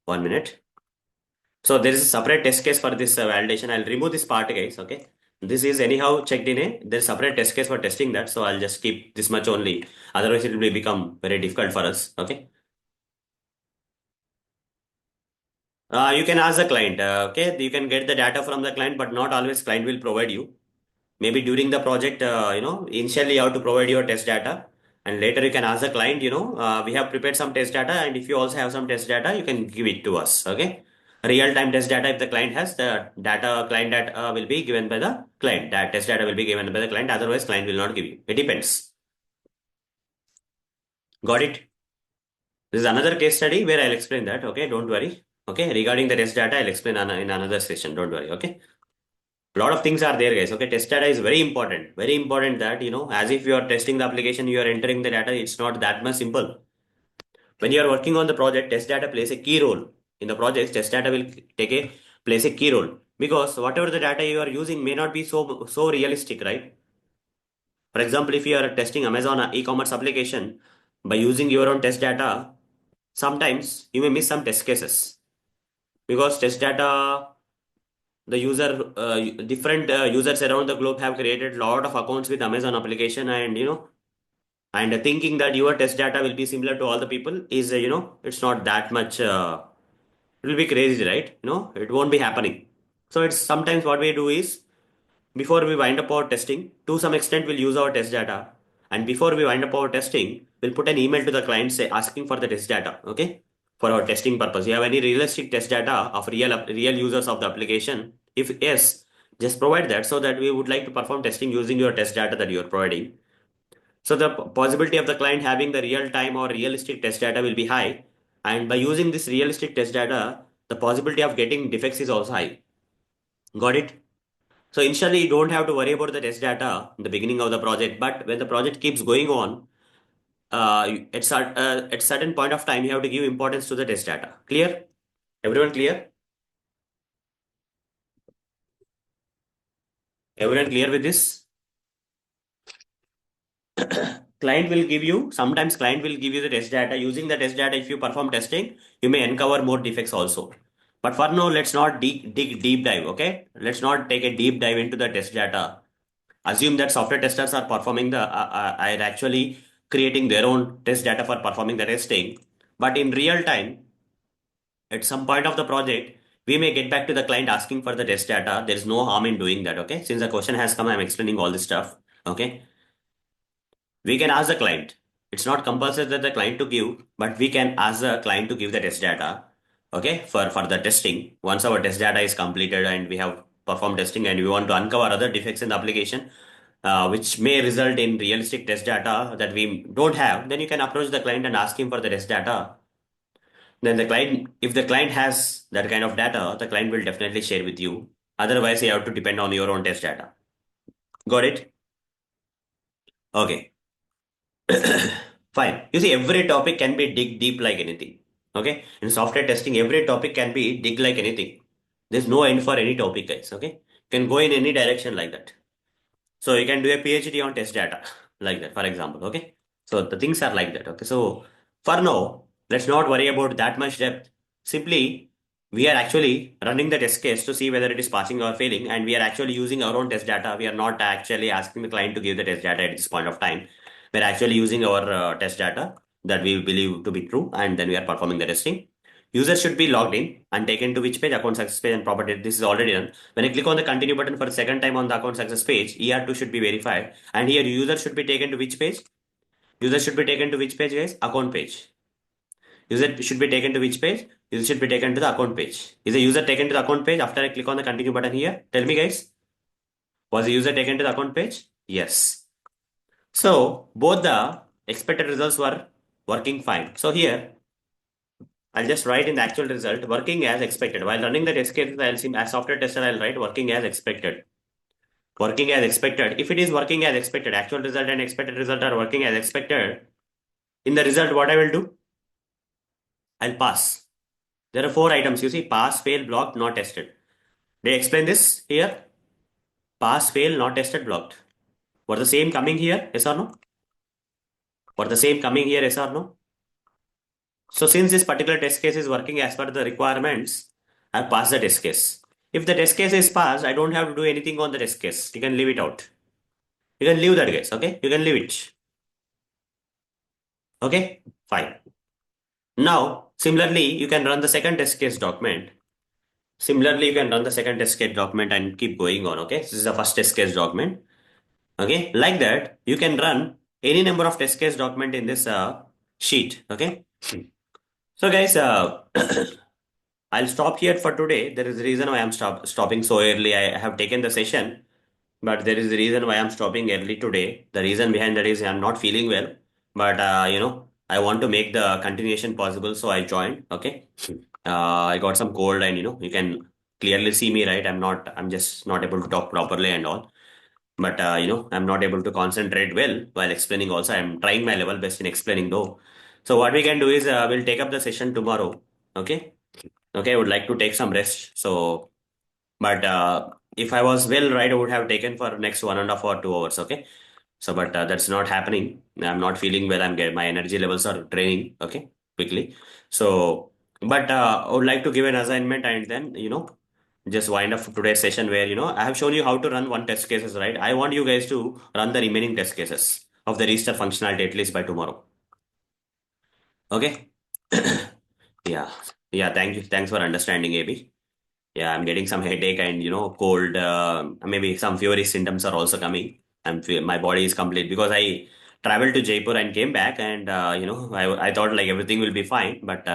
1 minute. So there is a separate test case for this validation. I'll remove this part, guys. Okay. This is anyhow checked in a, there's separate test case for testing that. So I'll just keep this much only. Otherwise it will become very difficult for us. Okay. You can ask the client. Okay. You can get the data from the client, but not always client will provide you. Maybe during the project, initially you have to provide your test data and later you can ask the client, we have prepared some test data and if you also have some test data, you can give it to us. Okay. Real-time test data, if the client has the data, client data will be given by the client. That test data will be given by the client. Otherwise, client will not give you. It depends. Got it? This is another case study where I'll explain that. Okay. Don't worry. Okay. Regarding the test data, I'll explain in another session. Don't worry. Okay. A lot of things are there, guys. Okay, test data is very important. Very important that, as if you are testing the application, you are entering the data. It's not that much simple. When you are working on the project, test data plays a key role. In the project, test data will plays a key role because whatever the data you are using may not be so realistic, right? For example, if you are testing Amazon e-commerce application by using your own test data, sometimes you may miss some test cases because test data the different users around the globe have created a lot of accounts with Amazon application and and thinking that your test data will be similar to all the people is it's not that much it will be crazy, right? It won't be happening. So it's sometimes what we do is before we wind up our testing, to some extent we'll use our test data, and before we wind up our testing, we'll put an email to the client say asking for the test data, okay, for our testing purpose. You have any realistic test data of real users of the application? If yes, just provide that so that we would like to perform testing using your test data that you are providing. So the possibility of the client having the real time or realistic test data will be high, and by using this realistic test data, the possibility of getting defects is also high. Got it? So initially, you don't have to worry about the test data in the beginning of the project, but when the project keeps going on, at certain point of time, you have to give importance to the test data. Clear? Everyone clear? Everyone clear with this? Sometimes client will give you the test data. Using the test data, if you perform testing, you may uncover more defects also. But for now, let's not dig deep dive, okay? Let's not take a deep dive into the test data. Assume that software testers are are actually creating their own test data for performing the testing. But in real time, at some point of the project, we may get back to the client asking for the test data. There is no harm in doing that, okay? Since the question has come, I'm explaining all this stuff, okay? We can ask the client. It's not compulsory that the client to give, but we can ask the client to give the test data, okay, for the testing. Once our test data is completed and we have performed testing and we want to uncover other defects in the application, which may result in realistic test data that we don't have, then you can approach the client and ask him for the test data. Then if the client has that kind of data, the client will definitely share with you. Otherwise, you have to depend on your own test data. Got it? Okay. Fine. You see, every topic can be dig deep like anything. Okay. In software testing, every topic can be dig like anything. There's no end for any topic, guys. Okay. You can go in any direction like that. So you can do a PhD on test data like that, for example. Okay. So the things are like that. Okay. So for now, let's not worry about that much depth. Simply, we are actually running the test case to see whether it is passing or failing, and we are actually using our own test data. We are not actually asking the client to give the test data at this point of time. We're actually using our test data that we believe to be true, and then we are performing the testing. User should be logged in and taken to which page? Account success page and property. This is already done. When I click on the continue button for the second time on the account success page, ER2 should be verified. And here user should be taken to which page? User should be taken to which page, guys? Account page. User should be taken to which page? User should be taken to the account page. Is the user taken to the account page after I click on the continue button here? Tell me, guys. Was the user taken to the account page? Yes. So both the expected results were working fine. So here I'll just write in the actual result working as expected. While running the test cases, I'll see as software tester, I'll write working as expected. Working as expected. If it is working as expected, actual result and expected result are working as expected. In the result, what I will do? I'll pass. There are four items. You see, pass, fail, blocked, not tested. They explain this here. Pass, fail, not tested, blocked. For the same coming here, yes or no? For the same coming here, yes or no? So since this particular test case is working as per the requirements, I pass the test case. If the test case is passed, I don't have to do anything on the test case. You can leave it out. You can leave that guys, okay? You can leave it. Okay? Fine. Now, similarly, you can run the second test case document. Similarly, you can run the second test case document and keep going on, okay? This is the first test case document. Okay? Like that, you can run any number of test case document in this sheet, okay? So guys, I'll stop here for today. There is a reason why I'm stopping so early. I have taken the session, but there is a reason why I'm stopping early today. The reason behind that is I'm not feeling well, but I want to make the continuation possible, so I joined. Okay, I got some cold, and you can clearly see me, right? I'm just not able to talk properly and all. But I'm not able to concentrate well while explaining. Also, I'm trying my level best in explaining though. So what we can do is we'll take up the session tomorrow. Okay. Okay, I would like to take some rest. So, but if I was well, right, I would have taken for next 1.5 or 2 hours. Okay. So, but that's not happening. I'm not feeling well. I'm getting my energy levels are draining. Okay, quickly. So, but I would like to give an assignment and then just wind up today's session where I have shown you how to run one test cases, right? I want you guys to run the remaining test cases of the restart functionality at least by tomorrow. Okay. Yeah. Yeah. Thank you. Thanks for understanding, AB. Yeah, I'm getting some headache and cold. Maybe some feverish symptoms are also coming. My body is complete because I traveled to Jaipur and came back, and I thought like everything will be fine. But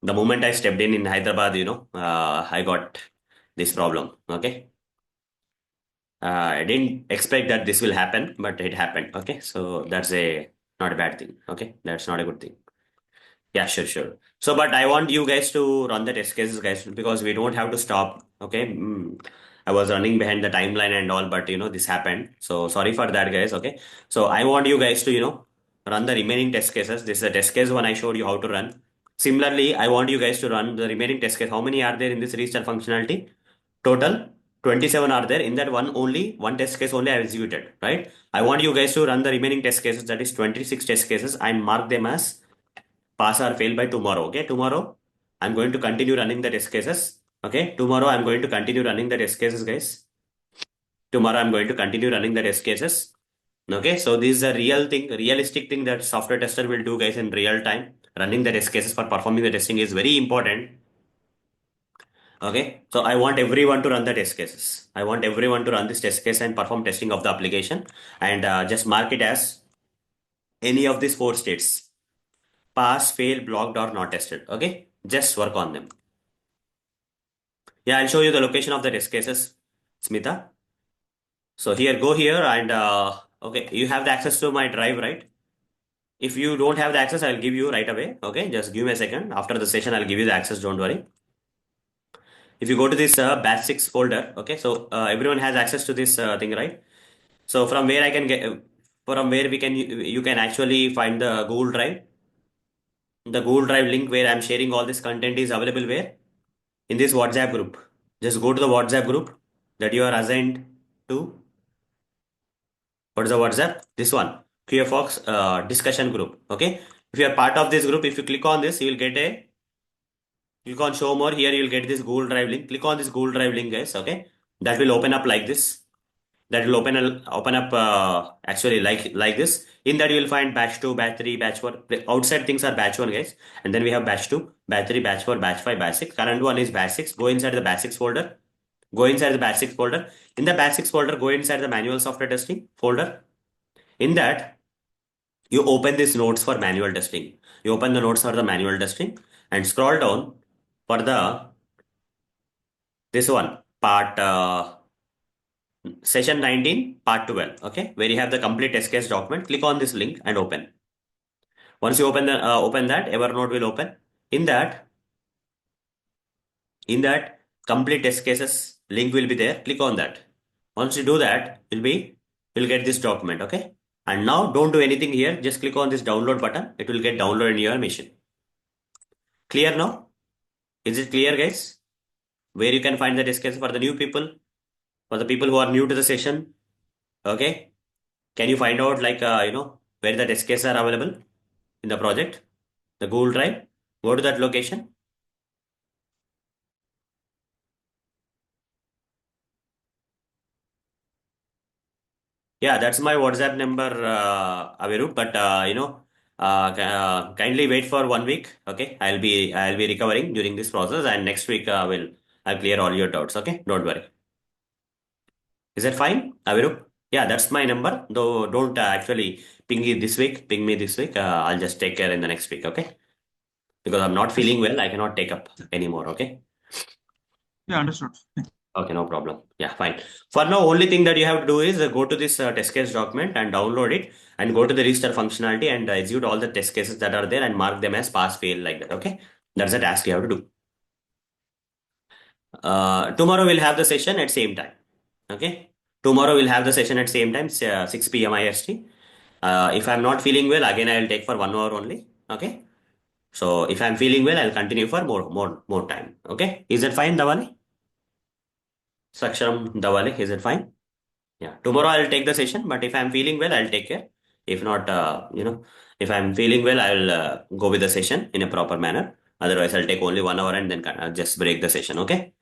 the moment I stepped in Hyderabad, I got this problem. Okay, I didn't expect that this will happen, but it happened. Okay, so that's a not a bad thing. Okay, that's not a good thing. Yeah, sure, sure. So, but I want you guys to run the test cases, guys, because we don't have to stop. Okay. I was running behind the timeline and all, but this happened. So sorry for that, guys. Okay. So I want you guys to, run the remaining test cases. This is a test case one I showed you how to run. Similarly, I want you guys to run the remaining test case. How many are there in this restart functionality? Total 27 are there. In that one, only one test case only I executed, right? I want you guys to run the remaining test cases, that is 26 test cases, and mark them as pass or fail by tomorrow. Okay, tomorrow I'm going to continue running the test cases. Okay, tomorrow I'm going to continue running the test cases, guys. Tomorrow I'm going to continue running the test cases. Okay, so this is a real thing, realistic thing that software tester will do, guys, in real time. Running the test cases for performing the testing is very important. Okay, so I want everyone to run the test cases. I want everyone to run this test case and perform testing of the application, and just mark it as any of these four states: pass, fail, blocked, or not tested. Okay, just work on them. Yeah, I'll show you the location of the test cases, Smita. So here, go here and okay, you have the access to my drive, right? If you don't have the access, I'll give you right away. Okay, just give me a second. After the session, I'll give you the access. Don't worry. If you go to this batch 6 folder, okay, so everyone has access to this thing, right? So from where I can get, from where you can actually find the Google Drive. The Google Drive link where I'm sharing all this content is available where? In this WhatsApp group. Just go to the WhatsApp group that you are assigned to. What is the WhatsApp? This one, QFox discussion group. Okay. If you are part of this group, if you click on this, you will get a, click on show more. Here you will get this Google Drive link. Click on this Google Drive link, guys. Okay. That will open up like this. That will open up actually like this. In that you will find batch 2, batch 3, batch 4. The outside things are batch 1, guys. And then we have batch 2, batch 3, batch 4, batch 5, batch 6. Current one is batch 6. Go inside the batch 6 folder. Go inside the batch 6 folder. In the batch 6 folder, go inside the manual software testing folder. In that, you open these notes for manual testing. You open the notes for the manual testing and scroll down for the this one part Session 19, part 12. Okay, where you have the complete test case document. Click on this link and open. Once you open that, Evernote will open. In that, in that complete test cases link will be there. Click on that. Once you do that, you'll get this document. Okay. And now don't do anything here. Just click on this download button. It will get downloaded in your machine. Clear now? Is it clear, guys? Where you can find the test cases for the new people, for the people who are new to the session. Okay. Can you find out where the test cases are available in the project? The Google Drive. Go to that location. Yeah, that's my WhatsApp number, Avirup. But kindly wait for 1 week. Okay, I'll be recovering during this process, and next week I'll clear all your doubts. Okay, don't worry. Is that fine, Avirup? Yeah, that's my number. Though don't actually ping me this week. Ping me this week. I'll just take care in the next week. Okay, because I'm not feeling well. I cannot take up anymore. Okay. Yeah, understood. Okay, no problem. Yeah, fine. For now, only thing that you have to do is go to this test case document and download it and go to the register functionality and execute all the test cases that are there and mark them as pass, fail like that. Okay. That's the task you have to do. Tomorrow we'll have the session at same time. Okay. Tomorrow we'll have the session at same time, 6 p.m. IST. If I'm not feeling well, again, I'll take for 1 hour only. Okay. So if I'm feeling well, I'll continue for more time. Okay. Is that fine, Dawali? Saksharam Dawali, is it fine? Yeah, tomorrow I'll take the session, but if I'm feeling well, I'll take care. If not, if I'm feeling well, I'll go with the session in a proper manner. Otherwise, I'll take only 1 hour and then just break the session. Okay.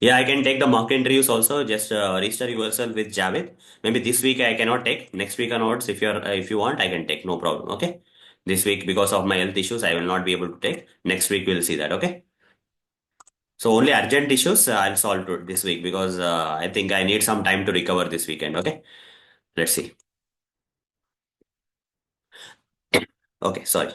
Yeah, I can take the mock interviews also. Just register yourself with Javed. Maybe this week I cannot take. Next week onwards, if you want, I can take. No problem. Okay. This week because of my health issues, I will not be able to take. Next week we'll see that. Okay. So only urgent issues I'll solve this week because I think I need some time to recover this weekend. Okay. Let's see. Okay, sorry.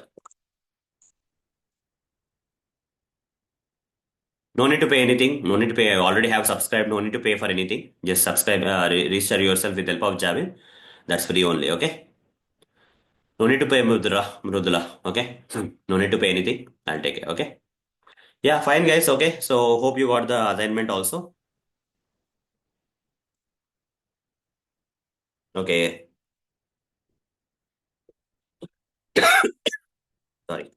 No need to pay anything. No need to pay. I already have subscribed. No need to pay for anything. Just subscribe, register yourself with the help of Javin. That's free only. Okay. No need to pay Mrudula. Okay. No need to pay anything. I'll take it. Okay. Yeah, fine, guys. Okay. So hope you got the assignment also. Okay. Sorry.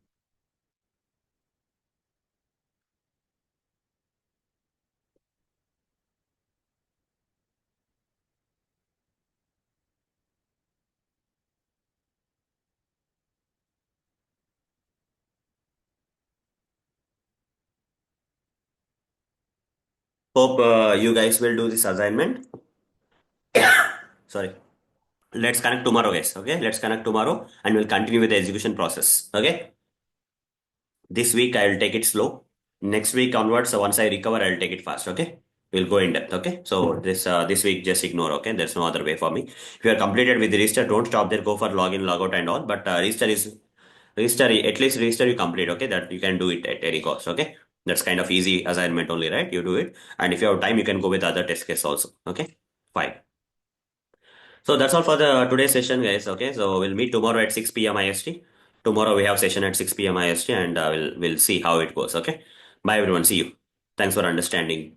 Hope you guys will do this assignment. Sorry. Let's connect tomorrow, guys. Okay. Let's connect tomorrow and we'll continue with the execution process. Okay. This week I'll take it slow. Next week onwards, once I recover, I'll take it fast. Okay, we'll go in depth. Okay, so this week just ignore. Okay, there's no other way for me. If you are completed with the register, don't stop there. Go for login, logout, and all. But register at least register you complete. Okay, that you can do it at any cost. Okay, that's kind of easy assignment only, right? You do it, and if you have time, you can go with other test case also. Okay, fine. So that's all for the today's session, guys. Okay, so we'll meet tomorrow at 6 p.m. IST. Tomorrow we have session at 6 p.m. IST, and we'll see how it goes. Okay, bye everyone. See you. Thanks for understanding.